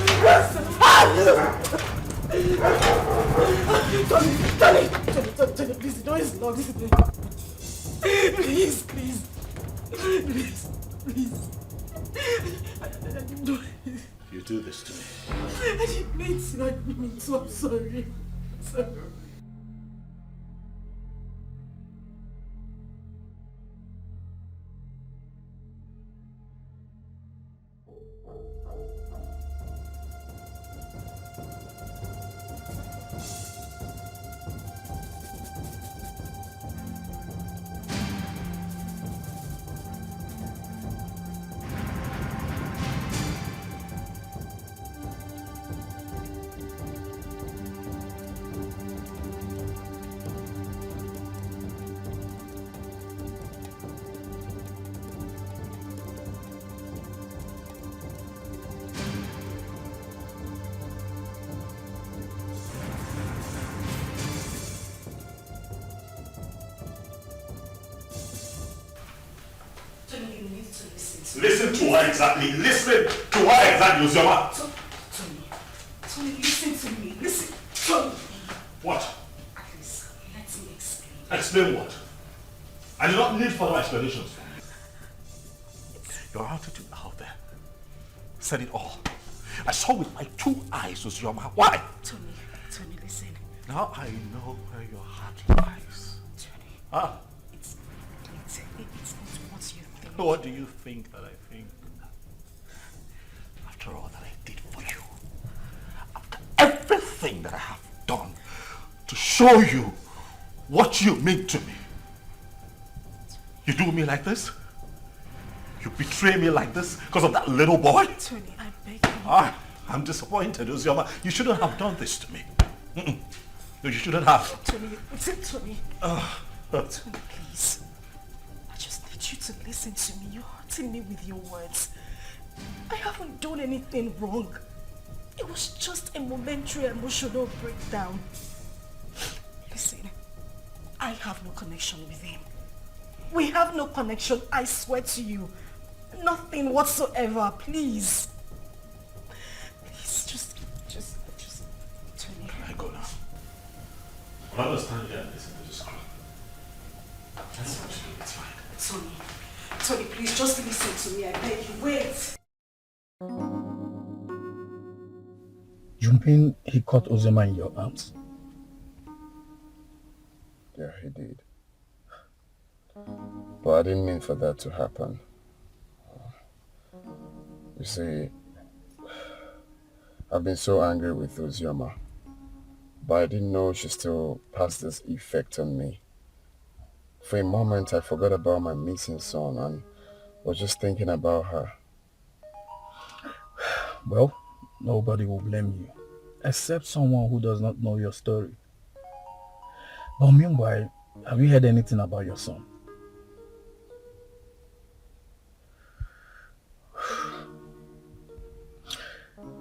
Tony, please, the door is locked. Please. You do this to me. I didn't mean to. I'm sorry. Listen to her exactly. Listen to her exactly, Uzioma. Tony, listen to me. Listen, Tony. What? At least, let me explain. Explain what? I do not need further explanations. Your attitude out there said it all. I saw with my 2 eyes, Uzioma. Why? Tony, listen. Now I know where your heart lies. Tony. Huh? It's not what you think. What do you think that I think? After all that I did for you, after everything that I have done to show you what you mean to me, you do me like this? You betray me like this because of that little boy? Tony, I beg you. I'm disappointed, Uzioma. You shouldn't have done this to me. No, you shouldn't have. Tony. Tony, please. I just need you to listen to me. You're hurting me with your words. I haven't done anything wrong. It was just a momentary emotional breakdown. Listen, I have no connection with him. We have no connection, I swear to you. Nothing whatsoever, please. Please, just, Tony. I go now. I'll understand here and listen to this crap. That's what you do, it's fine. Tony, please, just listen to me, I beg you. Wait. You mean he caught Uzioma in your arms? Yeah, he did. But I didn't mean for that to happen. You see, I've been so angry with Uzioma, but I didn't know she still has this effect on me. For a moment, I forgot about my missing son and was just thinking about her. Well, nobody will blame you, except someone who does not know your story. But meanwhile, have you heard anything about your son?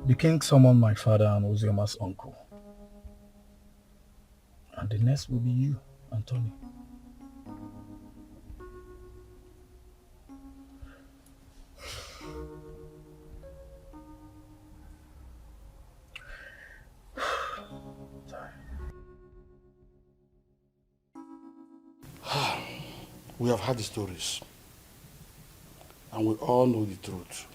The king summoned my father and Uzioma's uncle. And the next will be you, Anthony. We have heard the stories. And we all know the truth.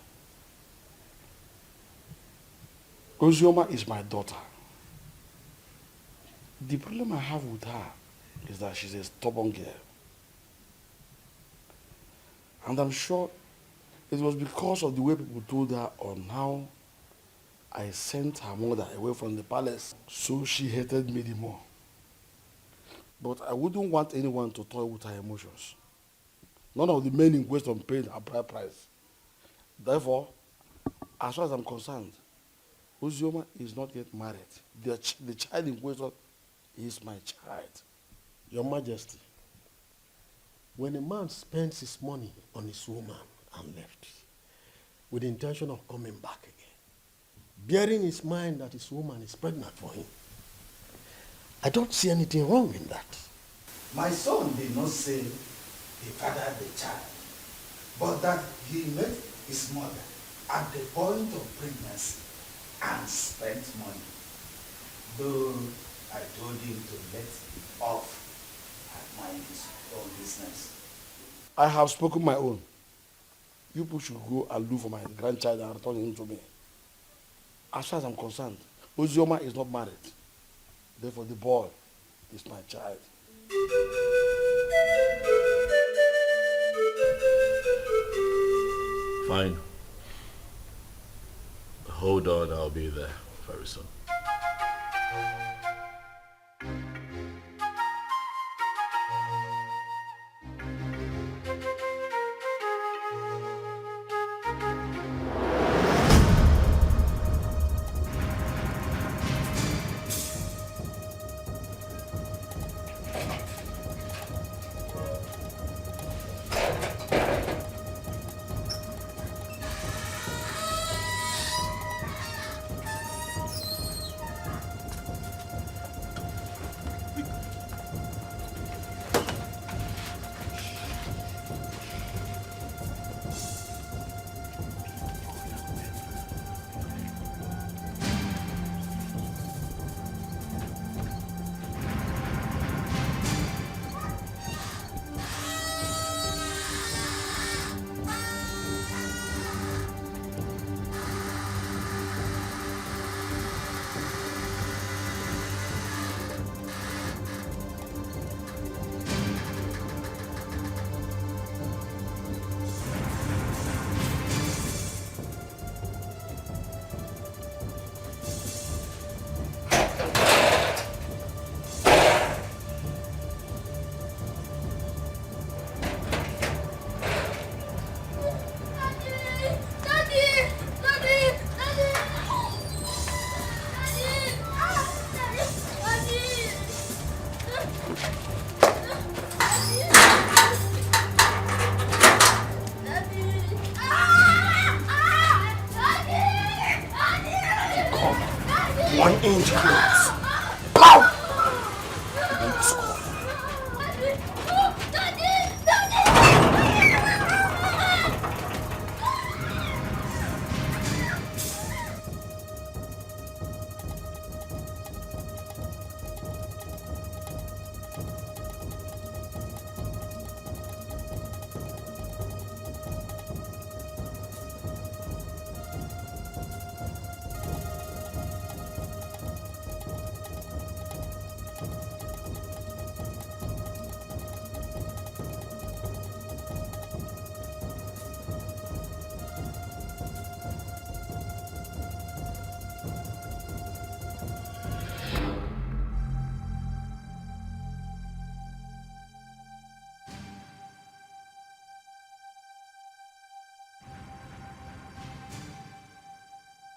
Uzioma is my daughter. The problem I have with her is that she's a stubborn girl. And I'm sure it was because of the way people told her on how I sent her mother away from the palace. So she hated me the more. But I wouldn't want anyone to toy with her emotions. None of the men in question paid a bride price. Therefore, as far as I'm concerned, Uzioma is not yet married. The child in question is my child. Your Majesty, when a man spends his money on his woman and left, with the intention of coming back again, bearing in his mind that his woman is pregnant for him, I don't see anything wrong in that. My son did not say he fathered the child, but that he met his mother at the point of pregnancy and spent money. Though I told him to let off and mind his own business. I have spoken my own. You people should go and look for my grandchild and return him to me. As far as I'm concerned, Uzioma is not married. Therefore, the boy is my child. Fine. Hold on, I'll be there very soon. ridiculous. Ow!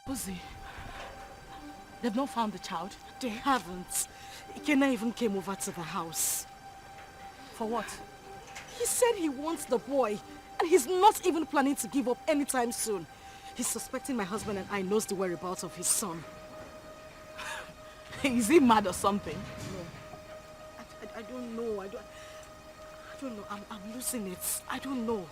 Pussy, they've not found the child. They haven't. Ikena even came over to the house. For what? He said he wants the boy, and he's not even planning to give up anytime soon. He's suspecting my husband and I knows the whereabouts of his son. Is he mad or something? No. I don't know. I don't know. I'm losing it. I don't know.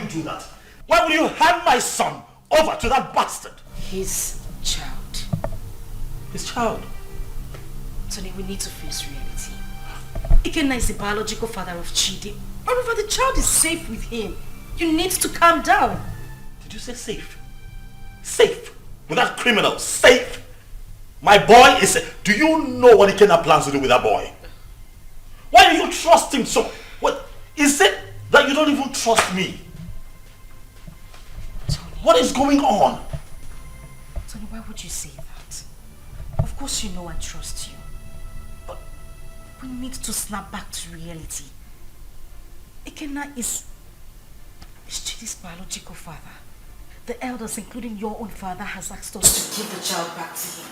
Do that? Why would you hand my son over to that bastard? His child. His child? Tony, we need to face reality. Ikenna is the biological father of Chidi. However, the child is safe with him. You need to calm down. Did you say safe? Safe? With that criminal? Safe? My boy is... Do you know what Ikenna plans to do with that boy? Why do you trust him so... What? Is it that you don't even trust me? What is going on? Tony, why would you say that? Of course you know I trust you. But we need to snap back to reality. Ikenna is Chidi's biological father. The elders, including your own father, has asked us to give the child back to him.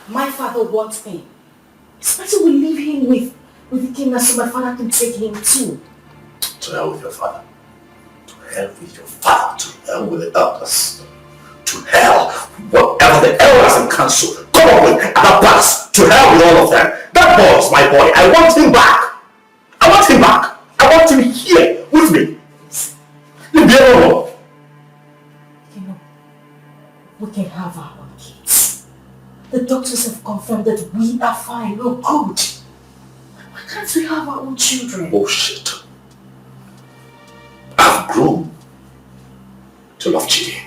My father wants him. It's better we leave him with Ikenna so my father can take him too. To hell with your father. To hell with your father. To hell with the elders. To hell. Whatever the elders and council come up with at the past. To hell with all of them. That boy is my boy. I want him back. I want him back. I want him here with me. Leave me alone. You know, we can have our own kids. The doctors have confirmed that we are fine. We're good. Why can't we have our own children? Bullshit. I've grown to love Chidi.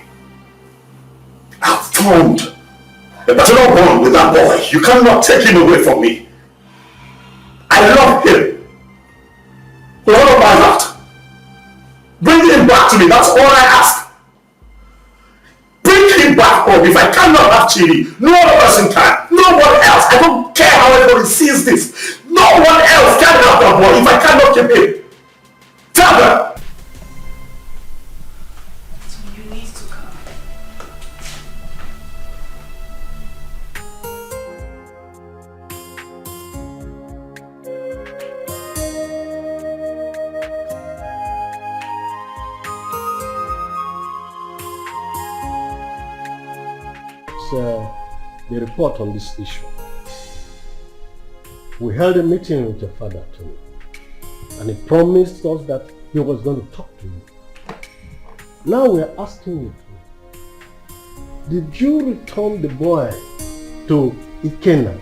I've formed a paternal bond with that boy. You cannot take him away from me. I love him with all of my heart. Bring him back to me, that's all I ask. Bring him back home. If I cannot have Chidi, no other person can. No one else. I don't care how everybody sees this. No one else can have that boy if I cannot keep him. Tell them. the report on this issue. We held a meeting with your father too, and he promised us that he was going to talk to you. Now we are asking you, did you return the boy to Ikenna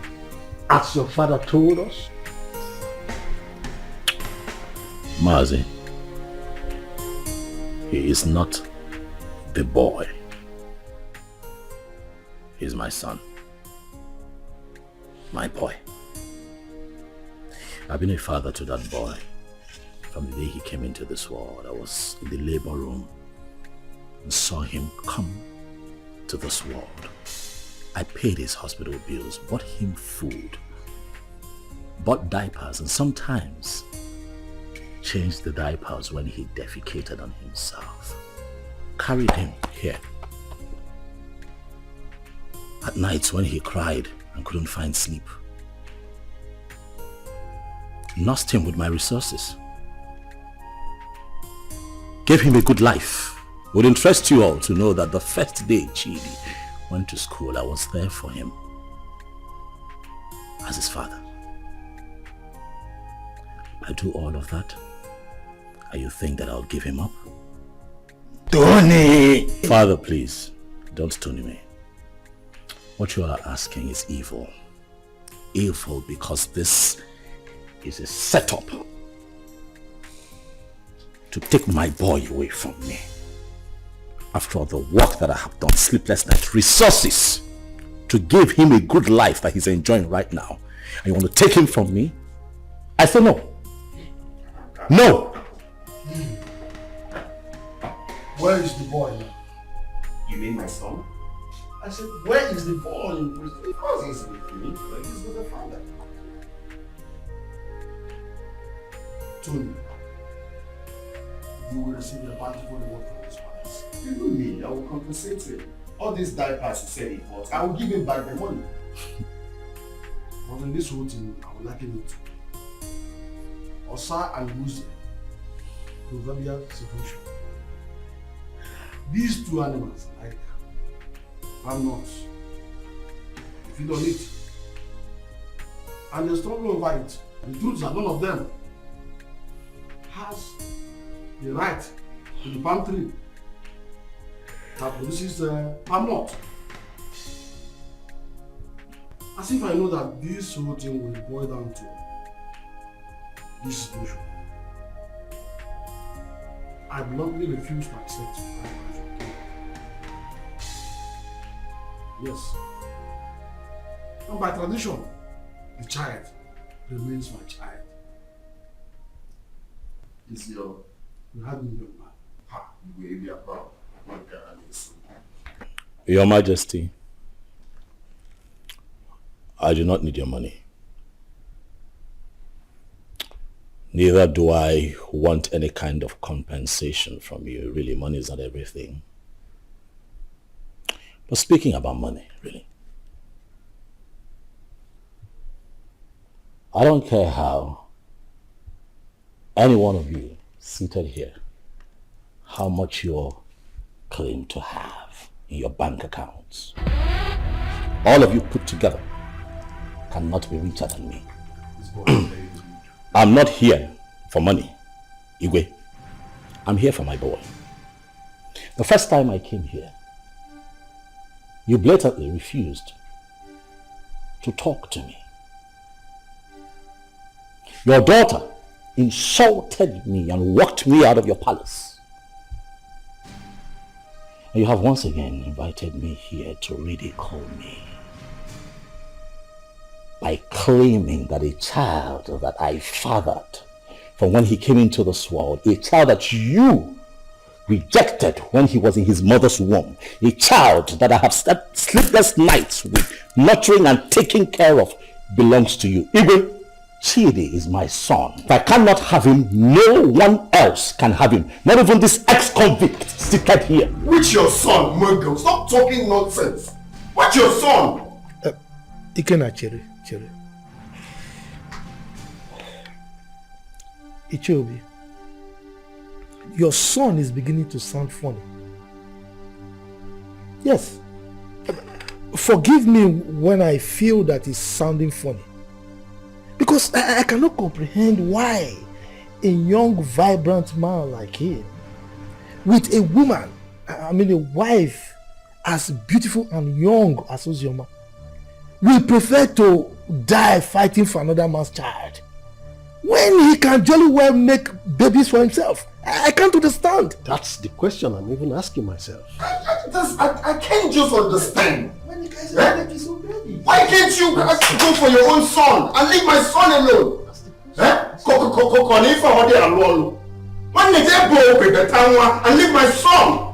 as your father told us? Mazi, he is not the boy. He is my son. My boy. I've been a father to that boy from the day he came into this world. I was in the labor room and saw him come to this world. I paid his hospital bills, bought him food, bought diapers, and sometimes changed the diapers when he defecated on himself. Carried him here. At nights when he cried and couldn't find sleep. Nursed him with my resources. Gave him a good life. It would interest you all to know that the first day Chidi went to school, I was there for him as his father. I do all of that, and you think that I'll give him up? Tony! Father, please, don't stone me. What you are asking is evil. Evil because this is a setup to take my boy away from me. After all the work that I have done, sleepless nights, resources to give him a good life that he's enjoying right now, and you want to take him from me? I say no. No! Where is the boy now? You mean my son? I said, where is the boy in prison? Because he's with me, but he's with the father. Tony, you will receive a bountiful reward from his fathers. Even me, I will compensate him. All these diapers he said he bought, I will give him back the money. But in this whole thing, I will liken it to Osa and Lucy, proverbial situation. These two animals, like palm nuts, they feed on it. And they struggle over it. The truth is that none of them has the right to the palm tree that produces palm nut. As if I know that this whole thing will boil down to this situation. I bluntly refuse to accept my marriage. Yes. And by tradition, the child remains my child. Is you had me young man. Ha, you will be proud. Your Majesty, I do not need your money. Neither do I want any kind of compensation from you. Really, money is not everything. But speaking about money, really, I don't care how any one of you seated here, how much you claim to have in your bank accounts. All of you put together cannot be richer than me. I'm not here for money, Igwe. I'm here for my boy. The first time I came here, you blatantly refused to talk to me. Your daughter insulted me and walked me out of your palace. And you have once again invited me here to ridicule me by claiming that a child that I fathered from when he came into this world, a child that you rejected when he was in his mother's womb, a child that I have slept sleepless nights with, nurturing and taking care of, belongs to you. Even Chidi is my son. If I cannot have him, no one else can have him. Not even this ex-convict seated here. Which your son, Mungo? Stop talking nonsense. What's your son? Ikenna, Cherry. Ichobi, your son is beginning to sound funny. Yes. forgive me when I feel that it's sounding funny. Because I cannot comprehend why a young, vibrant man like him, with a woman, I mean a wife, as beautiful and young as Ozioma, will prefer to die fighting for another man's child when he can jolly well make babies for himself. I can't understand. That's the question I'm even asking myself. I can't just understand. When the guys are making so baby. Why can't you go for your own son and leave my son alone? When they go with the town and leave my son.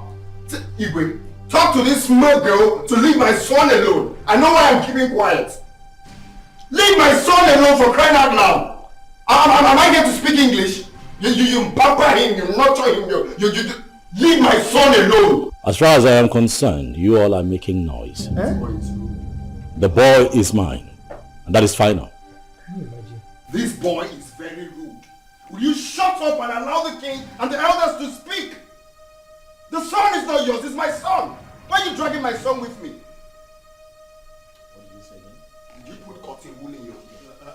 Igwe, talk to this smart girl to leave my son alone. I know why I'm keeping quiet. Leave my son alone, for crying out loud. Am I here to speak English? You pamper him, you nurture him, you leave my son alone. As far as I am concerned, you all are making noise. The boy is mine, and that is final. This boy is very rude. Will you shut up and allow the king and the elders to speak? The son is not yours, it's my son. Why are you dragging my son with me? What did you say again? Did you put cotton wool in your hair?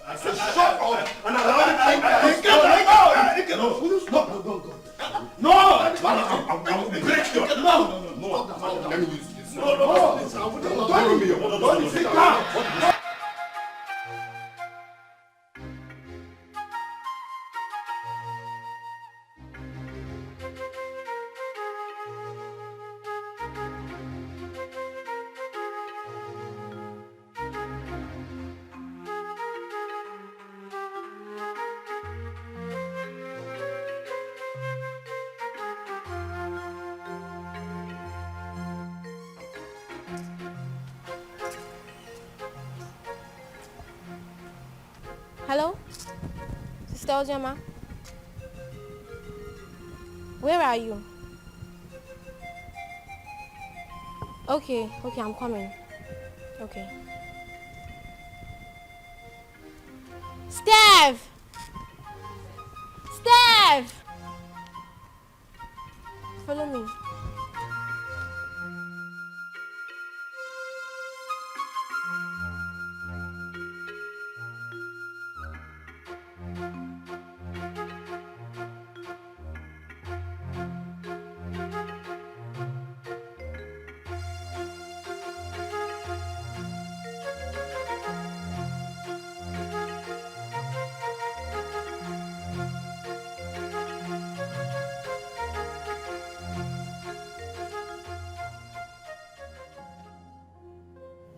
I said shut up and allow the king to speak. No, I will break your... No. Let me use this. No. Sit down. Hello? Sister Ojama? Where are you? Okay, I'm coming. Okay. Steph! Steph! Follow me.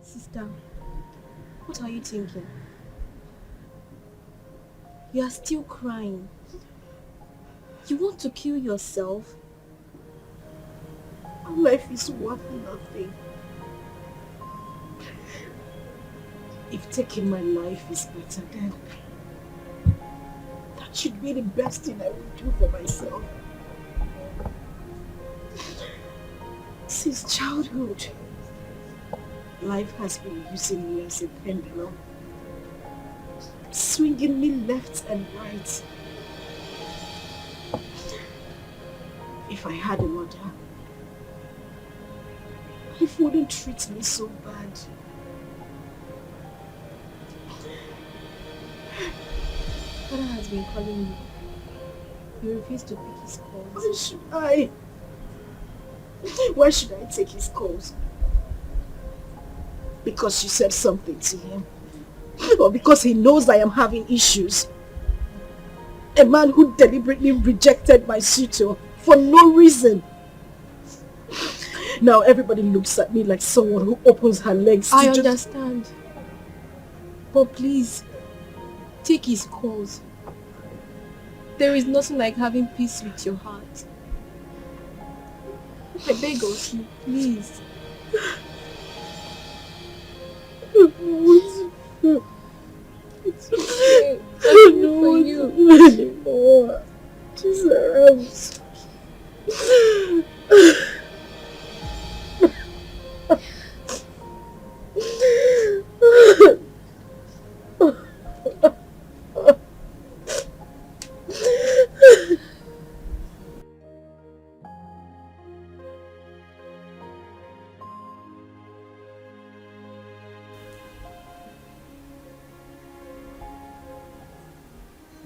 Sister, what are you thinking? You are still crying. You want to kill yourself? Our life is worth nothing. If taking my life is better, then that should be the best thing I would do for myself. Since childhood, life has been using me as a pendulum, swinging me left and right. If I had a mother, life wouldn't treat me so bad. Father has been calling you. You refuse to pick his calls. Why should I? Why should I take his calls? Because you said something to him? Or because he knows I am having issues? A man who deliberately rejected my suitor for no reason. Now everybody looks at me like someone who opens her legs to I understand. But please, take his calls. There is nothing like having peace with your heart. I beg of you, please. It's okay. I don't know what to do anymore. Jesus.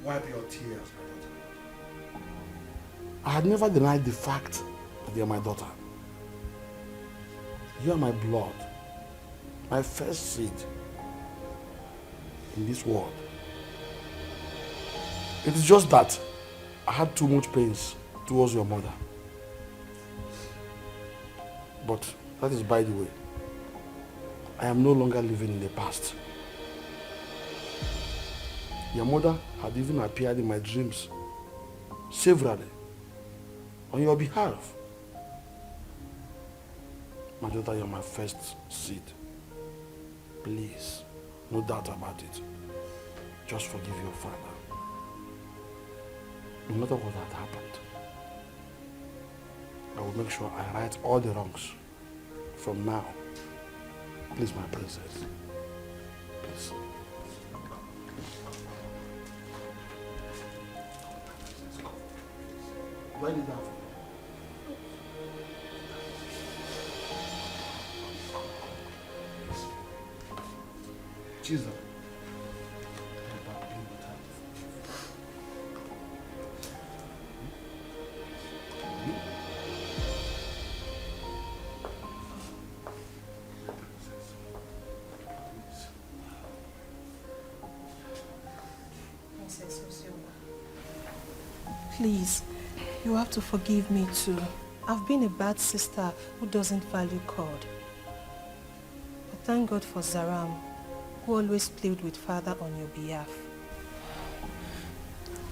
Wipe your tears, my daughter. I had never denied the fact that you are my daughter. You are my blood, my first seed in this world. It is just that I had too much pains towards your mother. But that is by the way. I am no longer living in the past. Your mother had even appeared in my dreams severally on your behalf. My daughter, you're my first seed. Please, no doubt about it. Just forgive your father. No matter what had happened, I will make sure I right all the wrongs from now. Please, my princess. Please. Do I need that? Jesus. Please, you have to forgive me too. I've been a bad sister who doesn't value God. But thank God for Zaram, who always played with father on your behalf.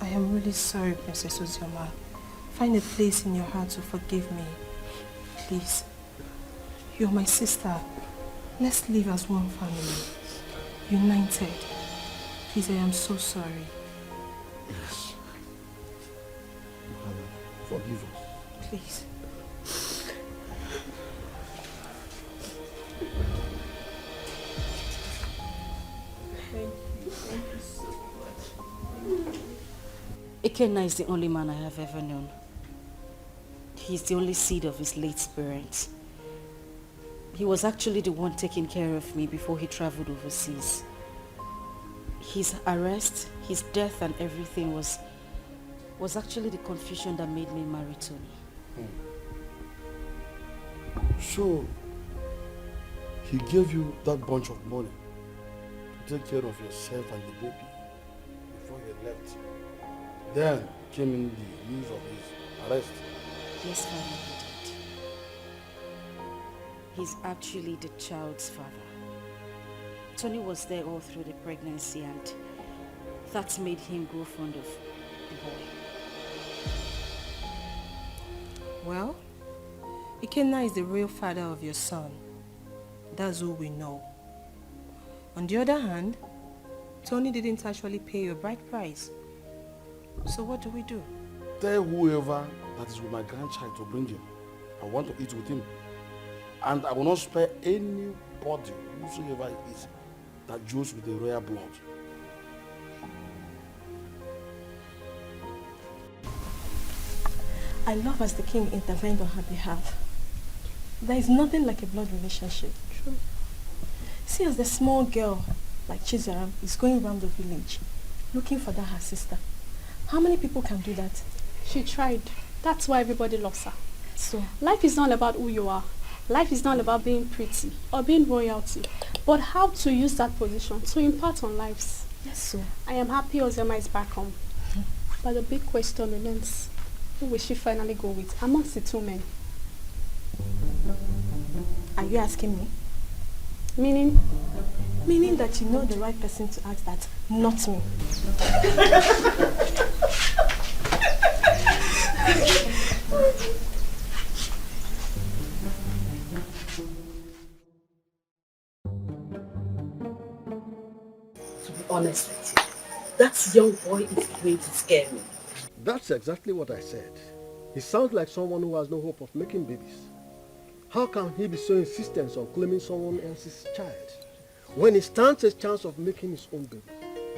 I am really sorry, Princess Ozioma. Find a place in your heart to forgive me. Please. You're my sister. Let's live as one family. United. Please, I am so sorry. Yes. Forgive us. Please. Thank you so much. Ikenna is the only man I have ever known. He's the only seed of his late parents. He was actually the one taking care of me before he traveled overseas. His arrest, his death and everything was actually the confusion that made me marry Tony. So, he gave you that bunch of money to take care of yourself and the baby before you left. Then came in the news of his arrest. Yes, Father, he did. He's actually the child's father. Tony was there all through the pregnancy and that made him grow fond of the boy. Well, Ikenna is the real father of your son. That's all we know. On the other hand, Tony didn't actually pay your bride price. So what do we do? Tell whoever that is with my grandchild to bring him. I want to eat with him. And I will not spare anybody, whosoever it is, that deals with the royal blood. I love as the king intervened on her behalf. There is nothing like a blood relationship. True. See, as the small girl, like Chizaram, is going around the village, looking for that her sister. How many people can do that? She tried. That's why everybody loves her. So, life is not about who you are. Life is not about being pretty or being royalty, but how to use that position to impart on lives. Yes, so. I am happy Ozema is back home. But the big question remains, who will she finally go with amongst the two men? Are you asking me? Meaning? Meaning that you know the right person to ask that, not me. To be honest with you, that young boy is going to scare me. That's exactly what I said. He sounds like someone who has no hope of making babies. How can he be so insistent on claiming someone else's child when he stands a chance of making his own baby?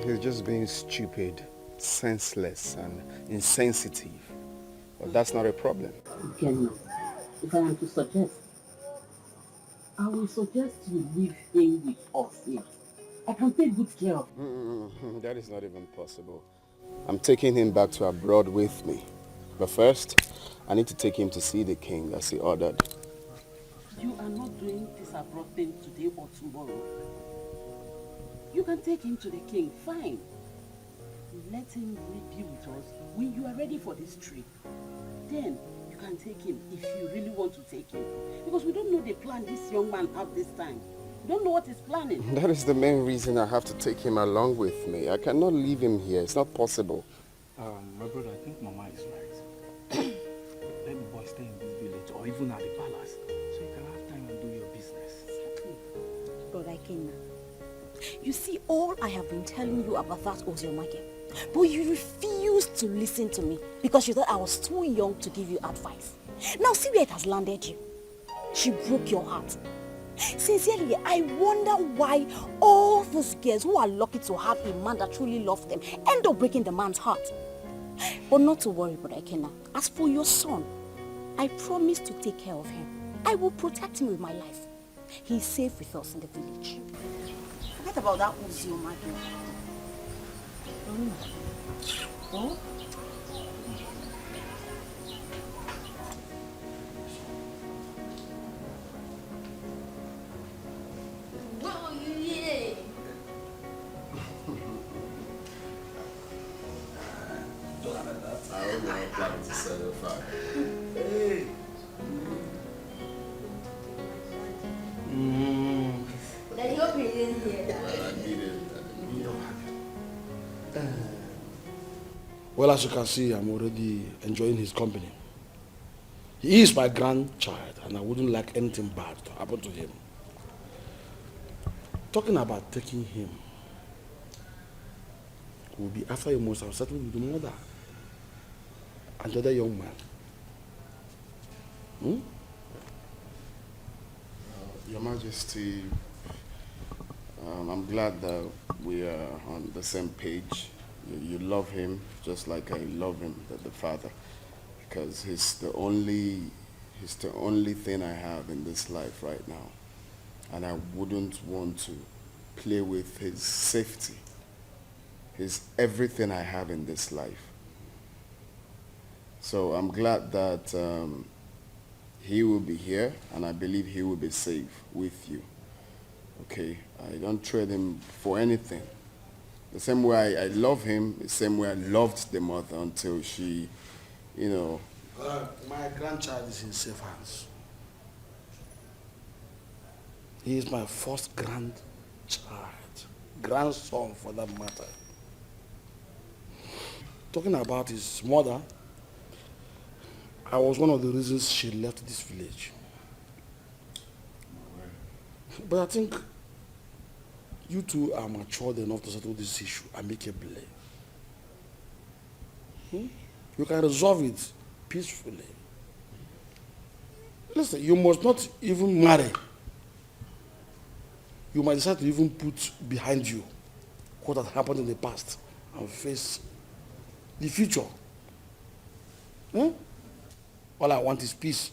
He's just being stupid, senseless, and insensitive. But that's not a problem. Kenna, if I am to suggest, I will suggest you leave him with us here. I can take good care of him. That is not even possible. I'm taking him back to abroad with me. But first, I need to take him to see the king as he ordered. You are not doing this abroad thing today or tomorrow. You can take him to the king, fine. Let him be with us when you are ready for this trip. Then you can take him if you really want to take him. Because we don't know the plan this young man has this time. We don't know what he's planning. That is the main reason I have to take him along with me. I cannot leave him here. It's not possible. My brother, I think Mama is right. Let the boy stay in this village or even at the palace so you can have time and do your business. Brother Kenna, you see, all I have been telling you about that was your market. But you refused to listen to me because you thought I was too young to give you advice. Now see where it has landed you. She broke your heart. Sincerely, I wonder why all those girls who are lucky to have a man that truly loves them end up breaking the man's heart. But not to worry, Brother Kenna. As for your son, I promise to take care of him. I will protect him with my life. He is safe with us in the village. Forget about that Uzi, my girl. Oh? Hey. Daddy, hope you didn't hear that. Well, as you can see, I'm already enjoying his company. He is my grandchild, and I wouldn't like anything bad to happen to him. Talking about taking him, will be after you must have settled with the mother and the other young man. Your Majesty, I'm glad that we are on the same page. You love him just like I love him, the father, because he's the only thing I have in this life right now, and I wouldn't want to play with his safety. He's everything I have in this life. So I'm glad that he will be here, and I believe he will be safe with you. Okay, I don't trade him for anything. The same way I love him, the same way I loved the mother until she, My grandchild is in safe hands. He is my first grandson for that matter. Talking about his mother, I was one of the reasons she left this village. But I think you two are matured enough to settle this issue amicably. You can resolve it peacefully. Listen, you must not even marry. You might decide to even put behind you what had happened in the past and face the future. All I want is peace.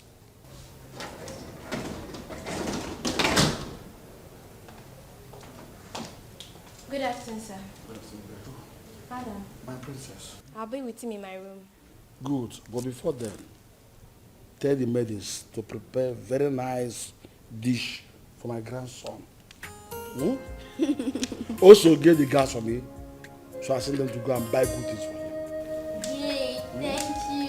Good afternoon, sir. Father. My princess. I'll be with him in my room. Good, but before then, tell the maidens to prepare a very nice dish for my grandson. Also get the gas for me, so I send them to go and buy good things for him. Yay, thank you.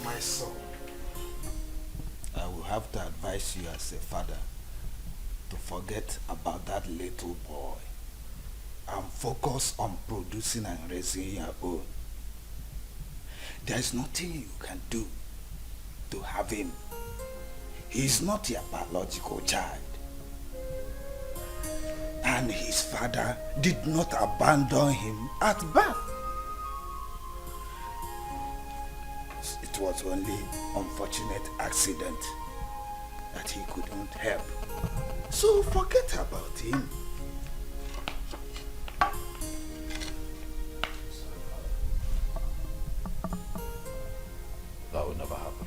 My son, I will have to advise you as a father to forget about that little boy and focus on producing and raising your own. There is nothing you can do to have him. He is not your biological child. And his father did not abandon him at birth. It was only unfortunate accident that he couldn't help. So forget about him. That would never happen.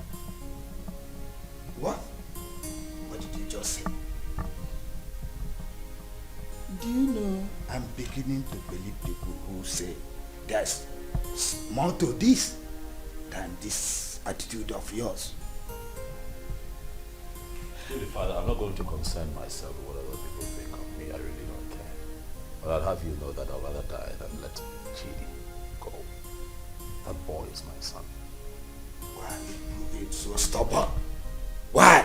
What? What did you just say? Do you know I'm beginning to believe people who say there's more to this than this attitude of yours? Really, Father, I'm not going to concern myself with what other people think of me. I really don't care. But I'll have you know that I'd rather die than let Chidi go. That boy is my son. Why are you proving so stubborn? Why?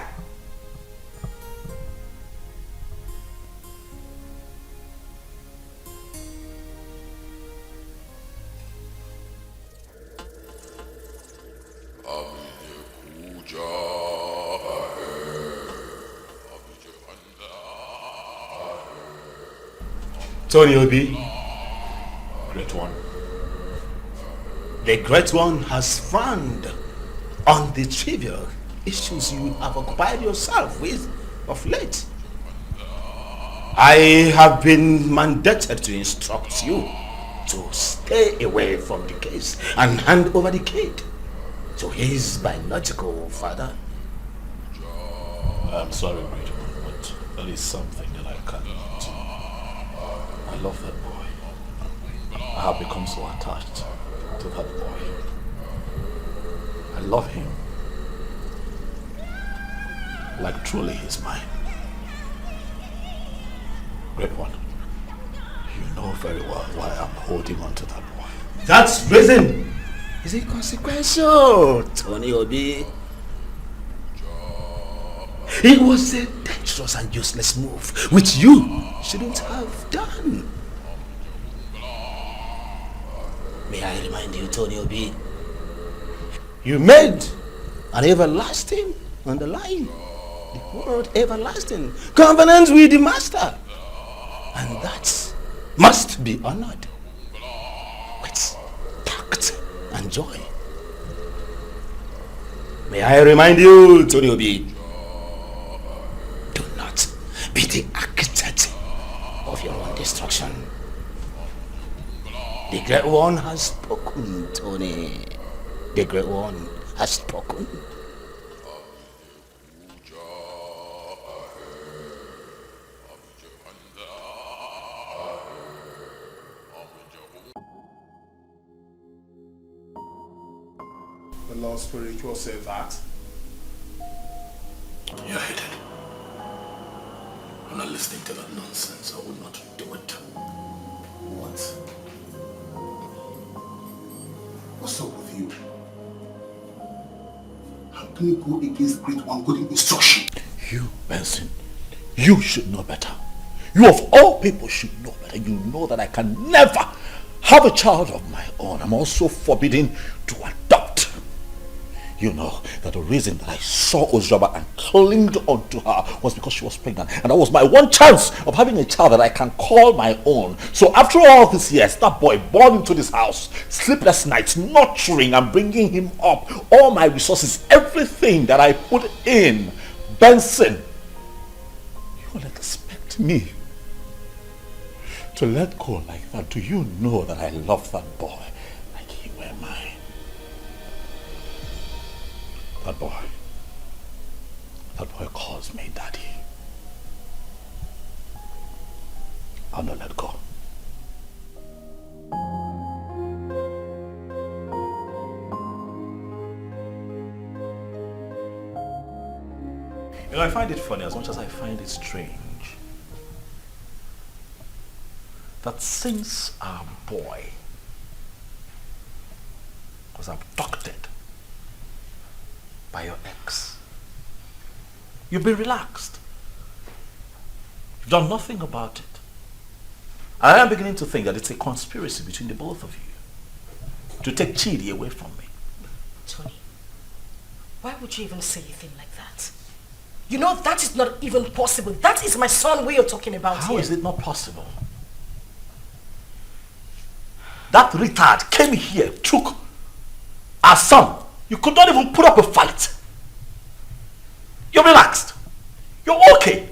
Tony Obi, Great One. The Great One has frowned on the trivial issues you have occupied yourself with of late. I have been mandated to instruct you to stay away from the case and hand over the kid to his biological father. I'm sorry, Great One, but that is something that I cannot. I love that boy. I have become so attached to that boy. I love him. Like truly he's mine. Great One, you know very well why I'm holding on to that boy. That's reason is inconsequential, Tony Obi. It was a dangerous and useless move, which you shouldn't have done. May I remind you, Tony Obi, you made an everlasting, underlying, the word everlasting, covenant with the Master. And that must be honored with tact and joy. May I remind you, Tony Obi, be the architect of your own destruction. The Great One has spoken, Tony. The Great One has spoken. The Lord Spiritual said that. You're hidden. I'm not listening to that nonsense. I would not do it. What? What's up with you? How can you go against Great One good instruction? You, Benson, you should know better. You of all people should know better. You know that I can never have a child of my own. I'm also forbidden to adopt. You know that the reason that I saw Ozraba and clinged onto her was because she was pregnant. And that was my one chance of having a child that I can call my own. So after all these years, that boy born into this house, sleepless nights, nurturing and bringing him up, all my resources, everything that I put in, Benson, you will expect me to let go like that? Do you know that I love that boy like he were mine? That boy calls me daddy. I'll not let go. You know, I find it funny as much as I find it strange that since our boy was abducted by your ex, you've been relaxed. You've done nothing about it. I am beginning to think that it's a conspiracy between the both of you to take Chidi away from me. Tony, why would you even say a thing like that? You know that is not even possible. That is my son we are talking about How here. is it not possible? That retard came here, took our son, You could not even put up a fight. You're relaxed. You're okay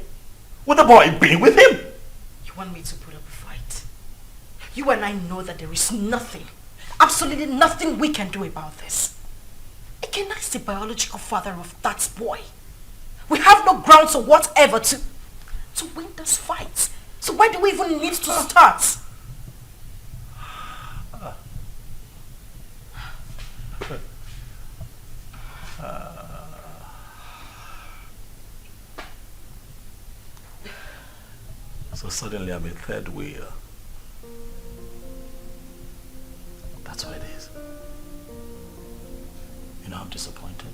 with the boy being with him. You want me to put up a fight? You and I know that there is nothing, absolutely nothing we can do about this. Ikenna is the biological father of that boy. We have no grounds or whatever to win this fight. So why do we even need to start? So suddenly I'm a third wheel. That's what it is. You know, I'm disappointed.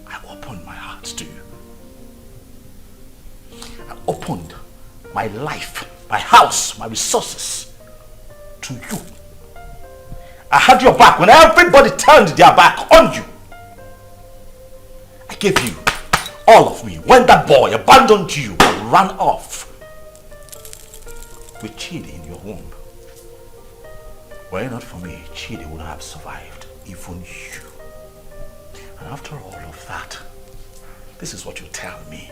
I opened my heart to you. I opened my life, my house, my resources to you. I had your back when everybody turned their back on you. I gave you all of me when that boy abandoned you and ran off with Chidi in your womb. Were it not for me, Chidi would have survived, even you. And after all of that, this is what you tell me.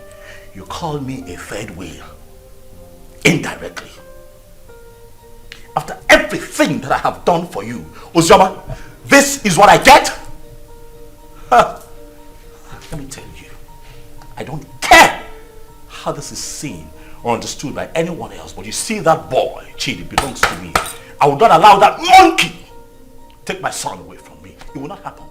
You call me a third wheel, indirectly. After everything that I have done for you, Uzoma, this is what I get? Let me tell you, I don't care how this is seen or understood by anyone else, but you see that boy, Chidi, belongs to me. I will not allow that monkey take my son away from me. It will not happen.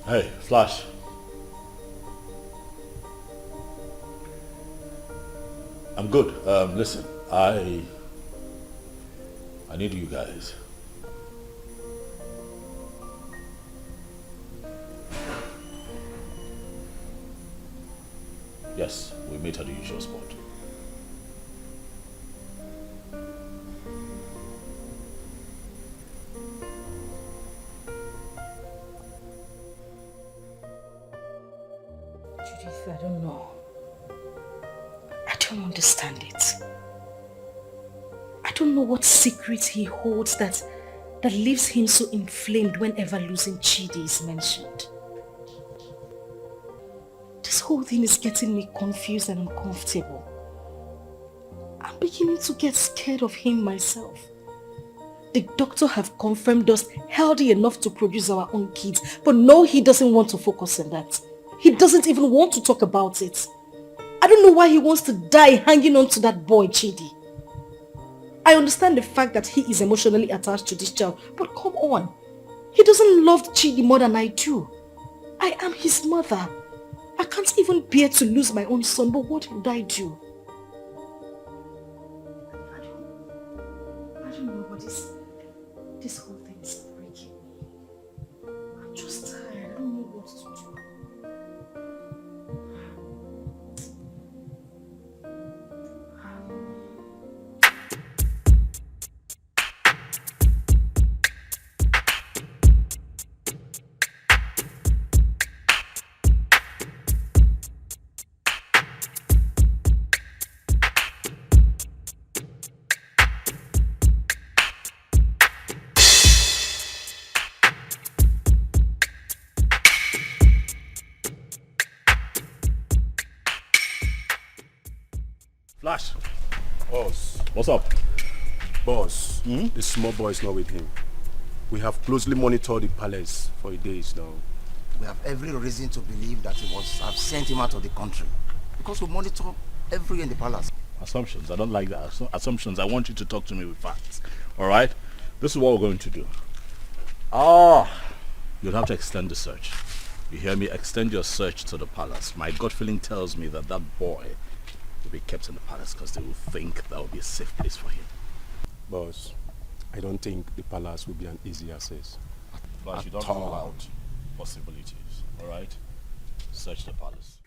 Hey, Flash. I'm good. Listen, I need you guys. Yes, we meet at the usual spot. Judith, I don't know. I don't understand it. I don't know what secret he holds that leaves him so inflamed whenever losing Chidi is mentioned. This whole thing is getting me confused and uncomfortable. I'm beginning to get scared of him myself. The doctor have confirmed us healthy enough to produce our own kids, but no, he doesn't want to focus on that. He doesn't even want to talk about it. I don't know why he wants to die hanging on to that boy, Chidi. I understand the fact that he is emotionally attached to this child, but come on. He doesn't love Chidi more than I do. I am his mother. I can't even bear to lose my own son, but what would I do? I don't know what this whole thing is breaking me. I'm just tired. I don't know what to do. Flash. Boss. What's up? Boss, the small boy is not with him. We have closely monitored the palace for days now. We have every reason to believe that he was have sent him out of the country. Because we monitor everywhere in the palace. Assumptions. I don't like that. Assumptions. I want you to talk to me with facts. Alright? This is what we're going to do. You'll have to extend the search. You hear me? Extend your search to the palace. My gut feeling tells me that that boy will be kept in the palace because they will think that will be a safe place for him. Boss, I don't think the palace will be an easy access. Flash, you don't rule out possibilities. Alright? Search the palace.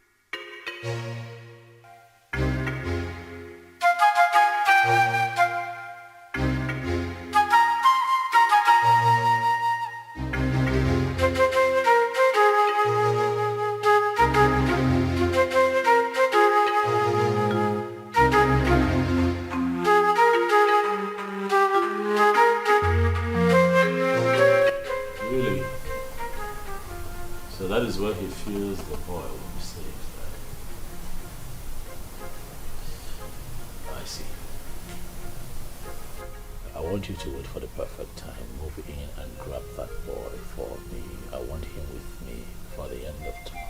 Really? So that is where he feels the boy will be safe. I see. I want you to wait for the perfect time, move in and grab that boy for me. I want him with me for the end of tomorrow.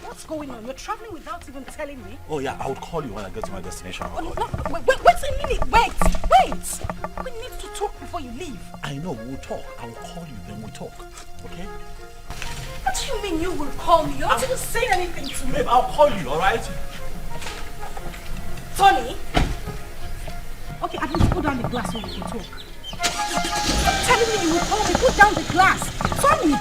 What's going on? You're traveling without even telling me? Oh yeah, I will call you when I get to my destination. Oh, no, wait a minute. Wait. We need to talk before you leave. I know, we'll talk. I will call you, then we'll talk. Okay? What do you mean you will call me? You're not even saying anything to me. Babe, I'll call you, alright? Tony? Okay, at least put down the glass so we can talk. Stop telling me you will call me. Put down the glass. Tony!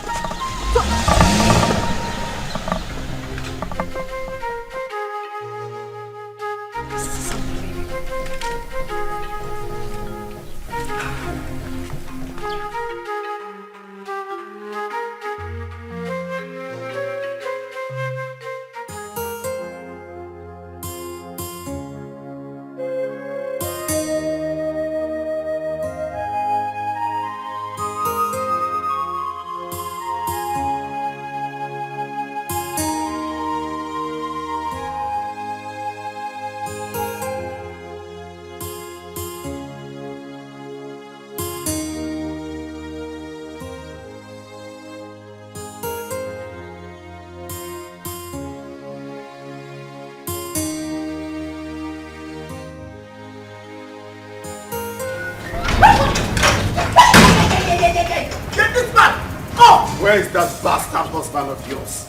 Where is that bastard husband of yours?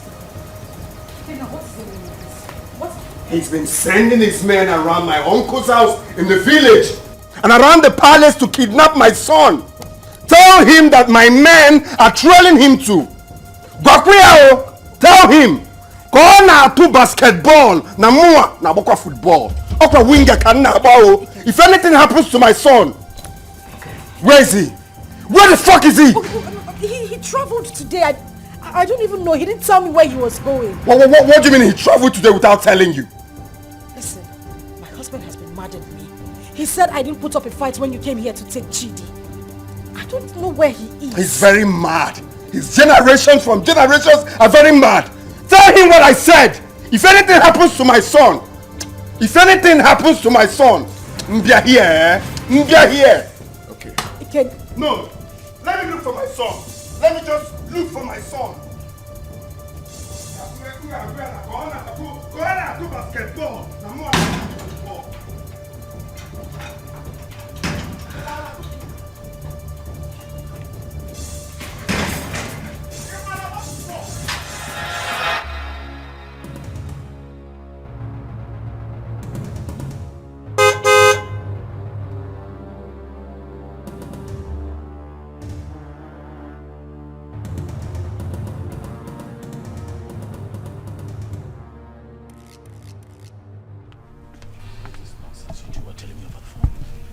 He's been sending his men around my uncle's house in the village and around the palace to kidnap my son. Tell him that my men are trailing him to. Gwakwiyao, tell him. Go na to basketball, na mua na bokwa football. Okwa winger kan na bao. If anything happens to my son, where is he? Where the fuck is he? He traveled today. I don't even know. He didn't tell me where he was going. What do you mean he traveled today without telling you? Listen, my husband has been mad at me. He said I didn't put up a fight when you came here to take Chidi. I don't know where he is. He's very mad. His generations from generations are very mad. Tell him what I said. If anything happens to my son, Mbia here, eh? Mbia here. Okay. No, let me look for my son. Let me just look for my son. Go on to basketball.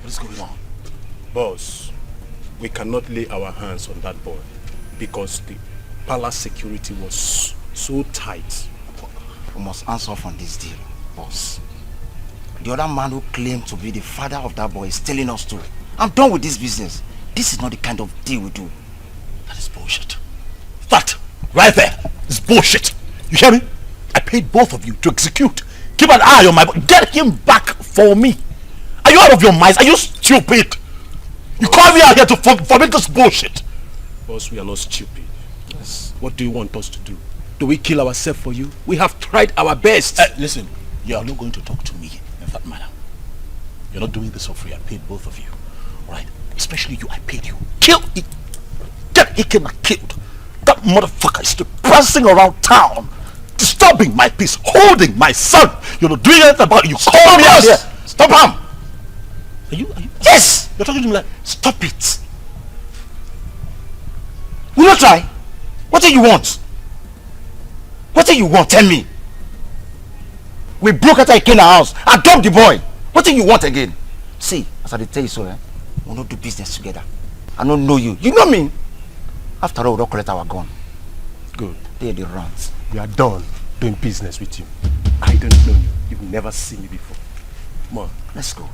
What is going on? Boss, we cannot lay our hands on that boy because the palace security was so tight. We must answer on this deal, boss. The other man who claimed to be the father of that boy is telling us to. I'm done with this business. This is not the kind of deal we do. That is bullshit. That right there is bullshit. You hear me? I paid both of you to execute. Keep an eye on my boy. Get him back for me. Are you out of your minds? Are you stupid? You call me out here to forbid this bullshit. Boss, we are not stupid. Yes. What do you want us to do? Do we kill ourselves for you? We have tried our best. Listen, you are not going to talk to me in that manner. You're not doing this for free. I paid both of you. Alright? Especially you, I paid you. Kill it. Get Ikena killed. That motherfucker is still prancing around town, disturbing my peace, holding my son. You're not doing anything about it. You call me out here. Stop him. Are you? Yes! You're talking to me like, stop it. Will you try? What do you want? What do you want? Tell me. We broke out Ikena house. I dumped the boy. What do you want again? See, as I tell you so, we'll not do business together. I don't know you. You know me. After all, we'll not collect our gun. Good. They're the runs. We are done doing business with you. I don't know you. You've never seen me before. Come on. Let's go.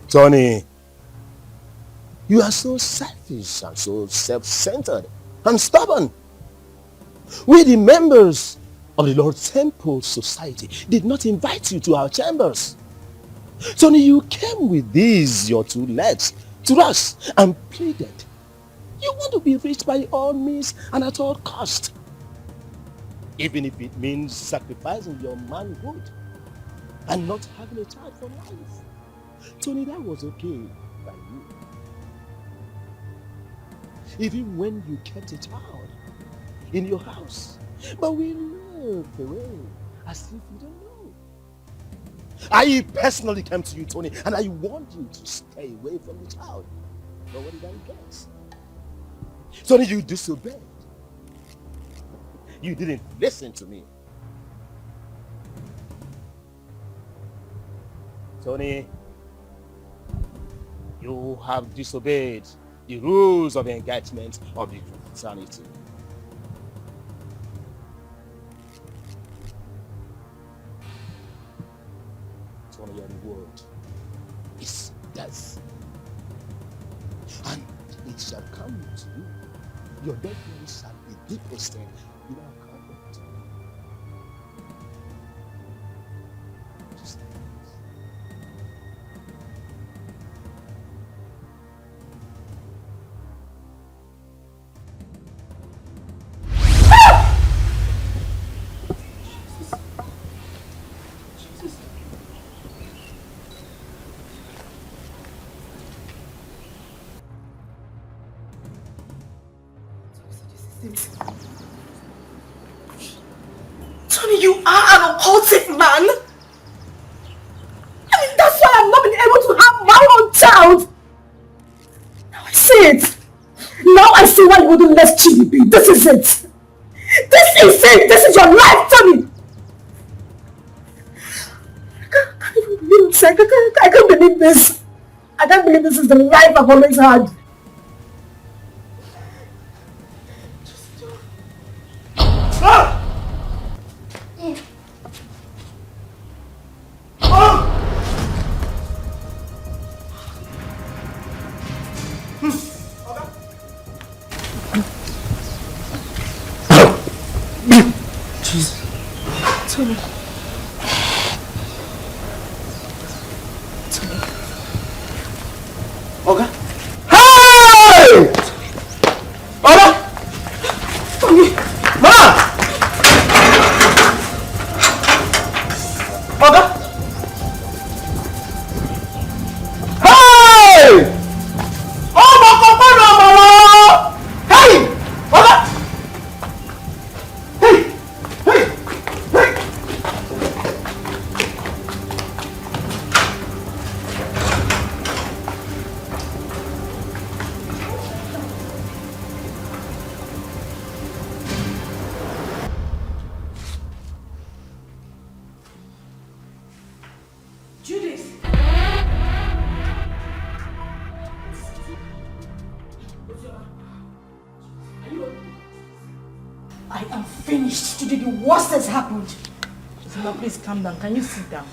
Tony, you are so selfish and so self-centered and stubborn. We, the members of the Lord Temple Society, did not invite you to our chambers. Tony, you came with these, your two legs, to us and pleaded. You want to be rich by all means and at all cost. Even if it means sacrificing your manhood and not having a child for life. Tony, that was okay by you. Even when you kept a child in your house. But we looked away as if you don't know. I personally came to you, Tony, and I warned you to stay away from the child. But what did I get? Tony, you disobeyed. You didn't listen to me. Tony, you have disobeyed the rules of engagement of the fraternity. Tony, your reward is death. And it shall come to you. Your death shall be deposited in our covenant. Tony, you are an occultic man. I mean, that's why I've not been able to have my own child. Now I see it. Now I see why you wouldn't let Chibi be. This is it. This is it. This is your life, Tony. I can't even believe this. I can't believe this. I can't believe this is the life I've always had. I am finished. Today the worst has happened. Zima, please calm down. Can you sit down?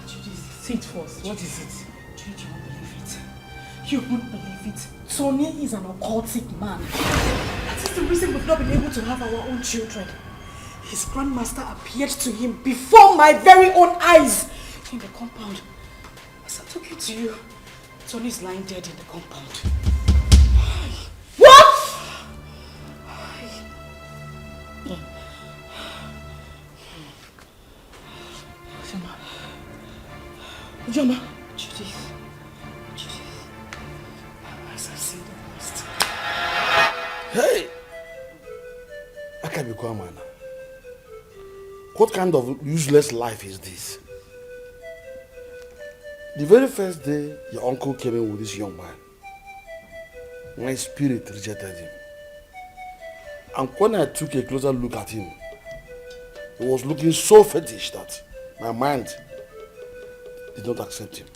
Judith, sit first. What is it? Judith, you won't believe it. You won't believe it. Tony is an occultic man. That is the reason we've not been able to have our own children. His grandmaster appeared to him before my very own eyes in the compound. As I'm talking to you, Tony is lying dead in the compound. What? Ujoma. Judith. As I said, the worst. Hey! I can't be quiet, man. What kind of useless life is this? The very first day your uncle came in with this young man, my spirit rejected him. And when I took a closer look at him, he was looking so fetish that my mind did not accept him.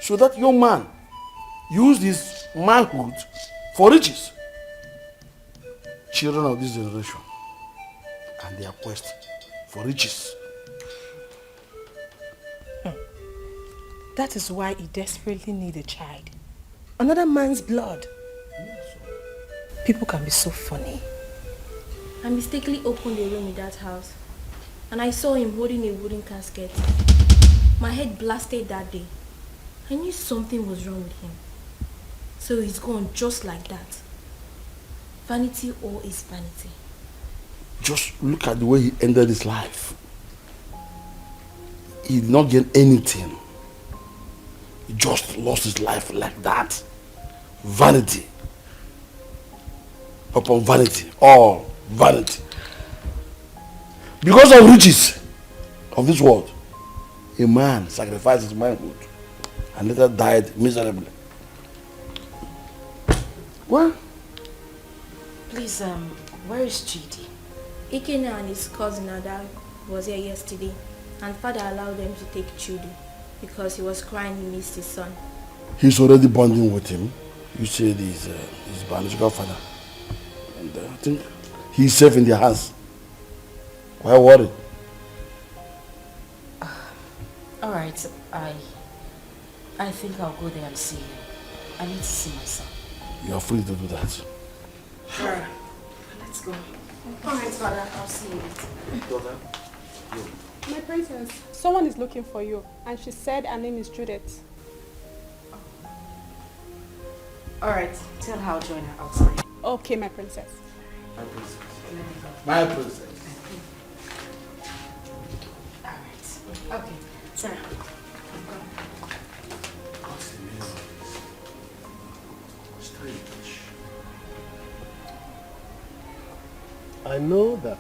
So that young man used his manhood for riches. Children of this generation and their quest for riches. That is why he desperately needs a child. Another man's blood. People can be so funny. I mistakenly opened a room in that house and I saw him holding a wooden casket. My head blasted that day. I knew something was wrong with him. So he's gone just like that. Vanity all is vanity. Just look at the way he ended his life. He did not get anything. He just lost his life like that. Vanity upon vanity, all vanity. Because of riches of this world, a man sacrificed his manhood and later died miserably. Well, Please, where is Chidi? Ikena and his cousin Ada was here yesterday and father allowed them to take Chudi because he was crying he missed his son. he's already bonding with him. You said he's his biological father. And I think he's safe in their hands. Why worry? Alright, I think I'll go there and see him. I need to see my son. You are free to do that. Sure. Let's go. Alright, father, I'll see you later. Daughter, My princess, someone is looking for you, and she said her name is Judith. Alright, tell her I'll join her outside. Okay, my princess. My princess. My princess. Alright. Okay, Sarah. I know that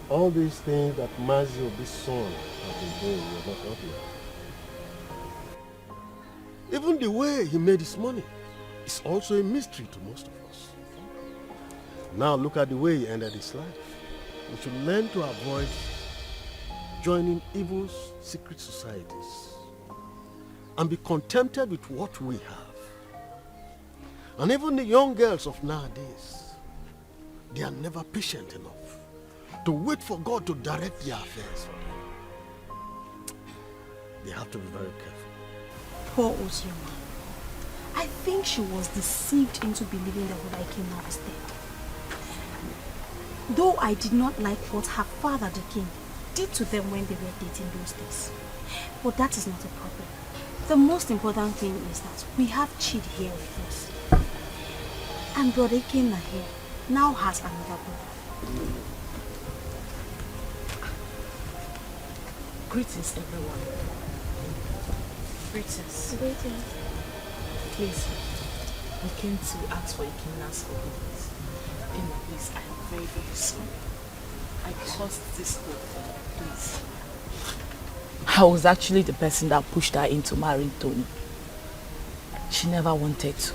all these things that Mazi Obi's son have been doing, you're not helping her. Even the way he made his money is also a mystery to most of us. Now look at the way he ended his life. We should learn to avoid joining evil's secret societies and be contented with what we have. And even the young girls of nowadays, they are never patient enough to wait for God to direct their affairs for them. They have to be very careful. Poor Ozioma. I think she was deceived into believing that what I came now was dead. Though I did not like what her father, the king, did to them when they were dating those days. But that is not a problem. The most important thing is that we have Chidi here with us. And Brother Ikenna here now has another brother. Greetings, everyone. Greetings. Greetings. Please, I came to ask for Ikenna's forgiveness. Ikenna, please, I am very, very sorry. I caused this whole thing, please. I was actually the person that pushed her into marrying Tony. She never wanted to.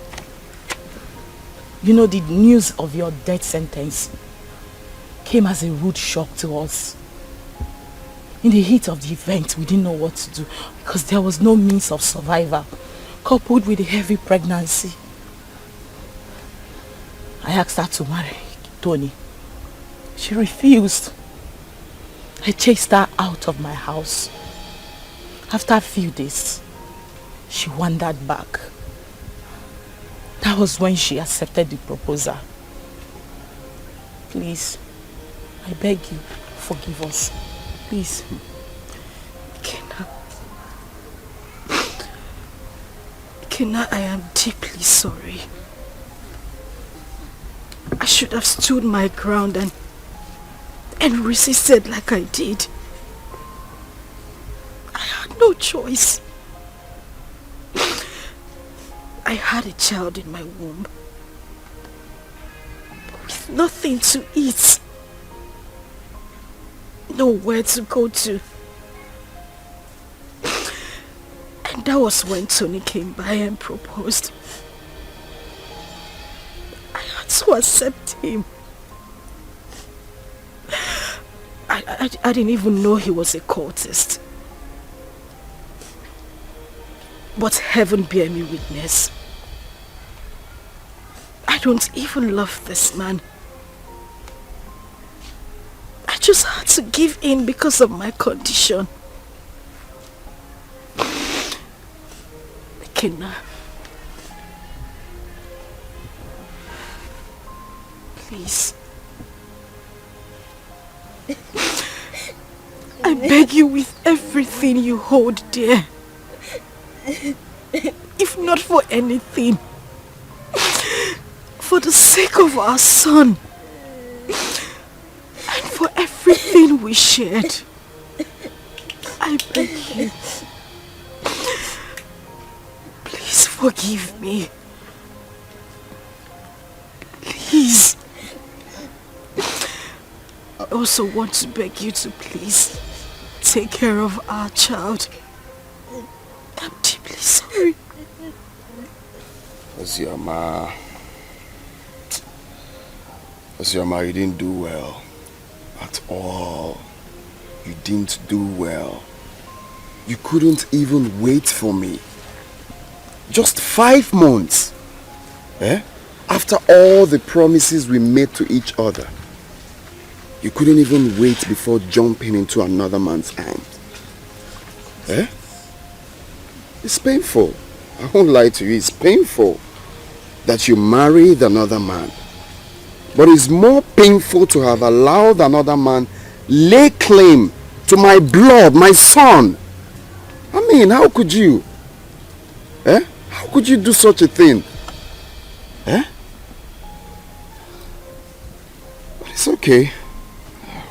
You know, the news of your death sentence came as a rude shock to us. In the heat of the event, we didn't know what to do because there was no means of survival, coupled with a heavy pregnancy. I asked her to Tony. She refused. I chased her out of my house. After a few days, she wandered back. That was when she accepted the proposal. Please, I beg you, forgive us. Please. Kenna, I am deeply sorry. I should have stood my ground and resisted like I did. I had no choice. I had a child in my womb with nothing to eat, nowhere to go to. And that was when Tony came by and proposed. I had to accept him. I didn't even know he was a cultist. But heaven bear me witness. I don't even love this man. I just had to give in because of my condition. Kenna, please. I beg you with everything you hold dear. If not for anything, for the sake of our son and for everything we shared, I beg you, please forgive me. Please. I also want to beg you to please take care of our child. I'm deeply sorry. Ozioma, you didn't do well. At all. You didn't do well. You couldn't even wait for me. Just 5 months. Eh? After all the promises we made to each other. You couldn't even wait before jumping into another man's arms. Eh? It's painful. I won't lie to you, it's painful that you married another man. But it's more painful to have allowed another man lay claim to my blood, my son. I mean, how could you? Eh? How could you do such a thing? Eh? But it's okay.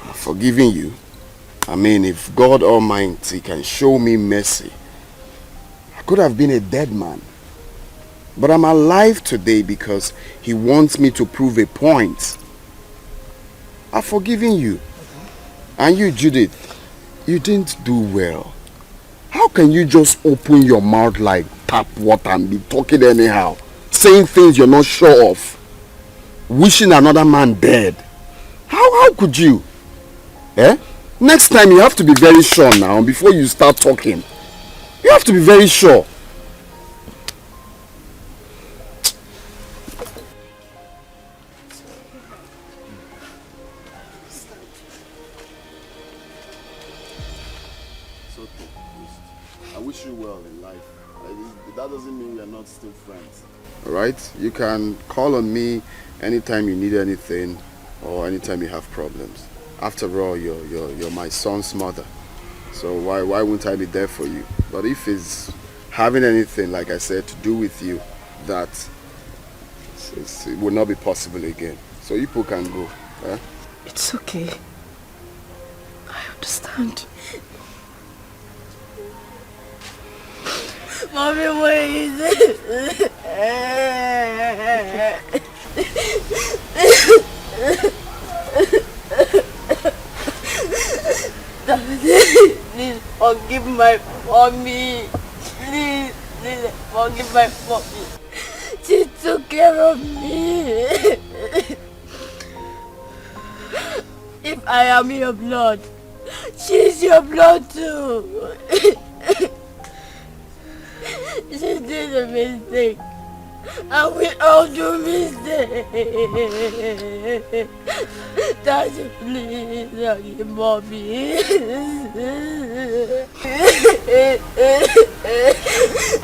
I'm forgiving you. I mean, if God Almighty can show me mercy, I could have been a dead man. But I'm alive today because he wants me to prove a point. I've forgiven you. And you, Judith, you didn't do well. How can you just open your mouth like tap water and be talking anyhow? Saying things you're not sure of. Wishing another man dead. How could you? Eh? Next time you have to be very sure now before you start talking. You have to be very sure. I wish you well in life. That doesn't mean we are not still friends. Alright? You can call on me anytime you need anything or anytime you have problems. After all, you're my son's mother. So why wouldn't I be there for you? But if it's having anything, like I said, to do with you, that it will not be possible again. So you people can go. Eh? It's okay. I understand. Mommy, what is it? Please forgive my mommy. Please forgive my mommy. She took care of me. If I am your blood, she's your blood too. She did a mistake. And we all do mistakes. Daddy, please, Daddy, Mommy.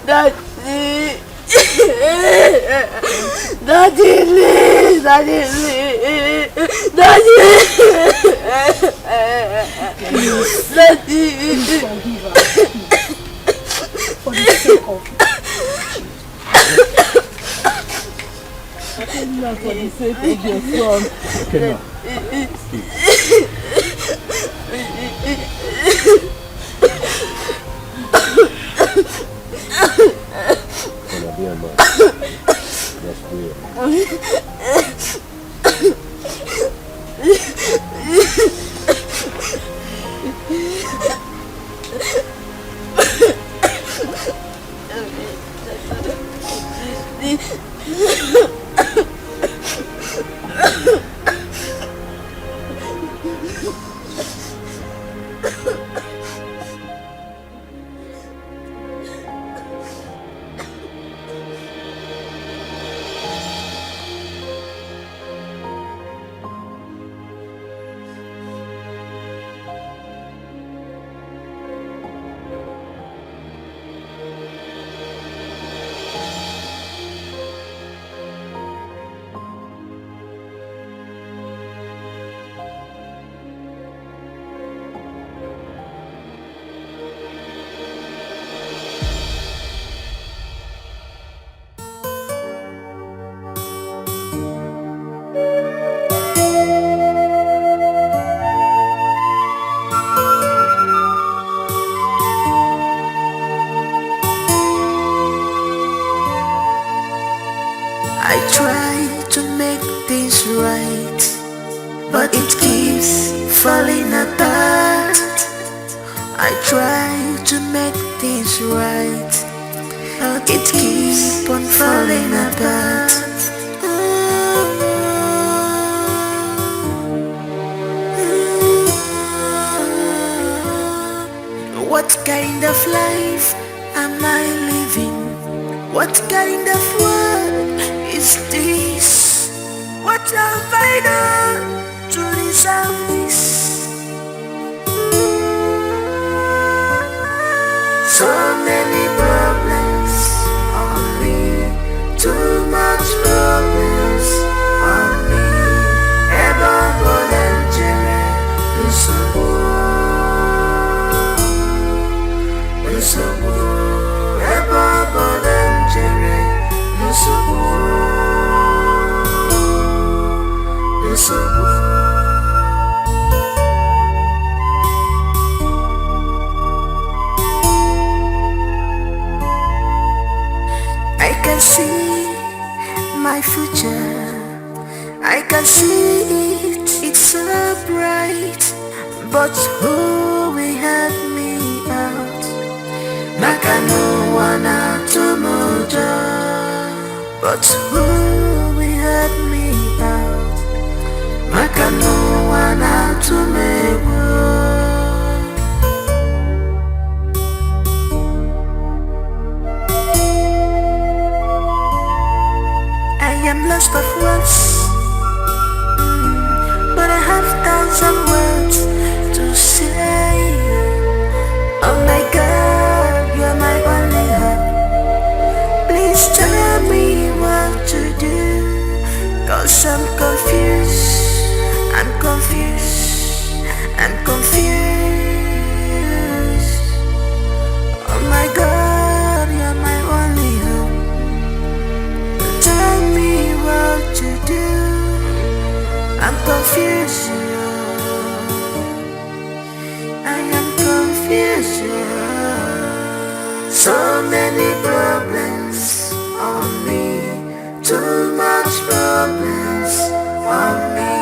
Daddy. Daddy, please, Daddy, please. Daddy. Daddy. Forgive us. For the sake of not for the sake of your son. Okay, now. Gonna be a man. That's clear. I try to make things right, but it keeps falling apart. I try to make things right, but it keeps on falling apart. What kind of life am I living? What kind of world is this? What have I done to deserve this? So many problems on me, too much problems on me. Eba I can see my future, I can see it, it's so bright. But who will help me out? Maka no one tomorrow. But who will help me out? Maka no one tomorrow. I am lost of words, but I have thousand words to say. Oh my God, you're my only hope. Please tell me what to do, 'cause I'm confused, I'm confused, I'm confused. Oh my God, you're my only hope. Tell me what to do, I'm confused. I am confused. So many problems on me, too much problems on me.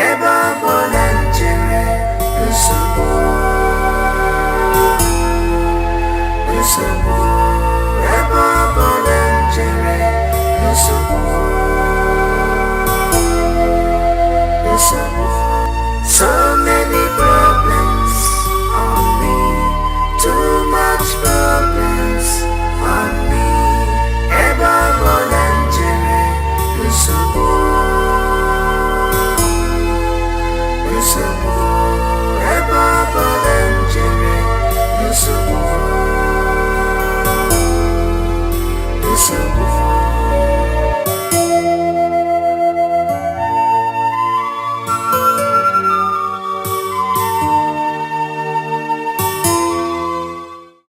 Eba bolanjere,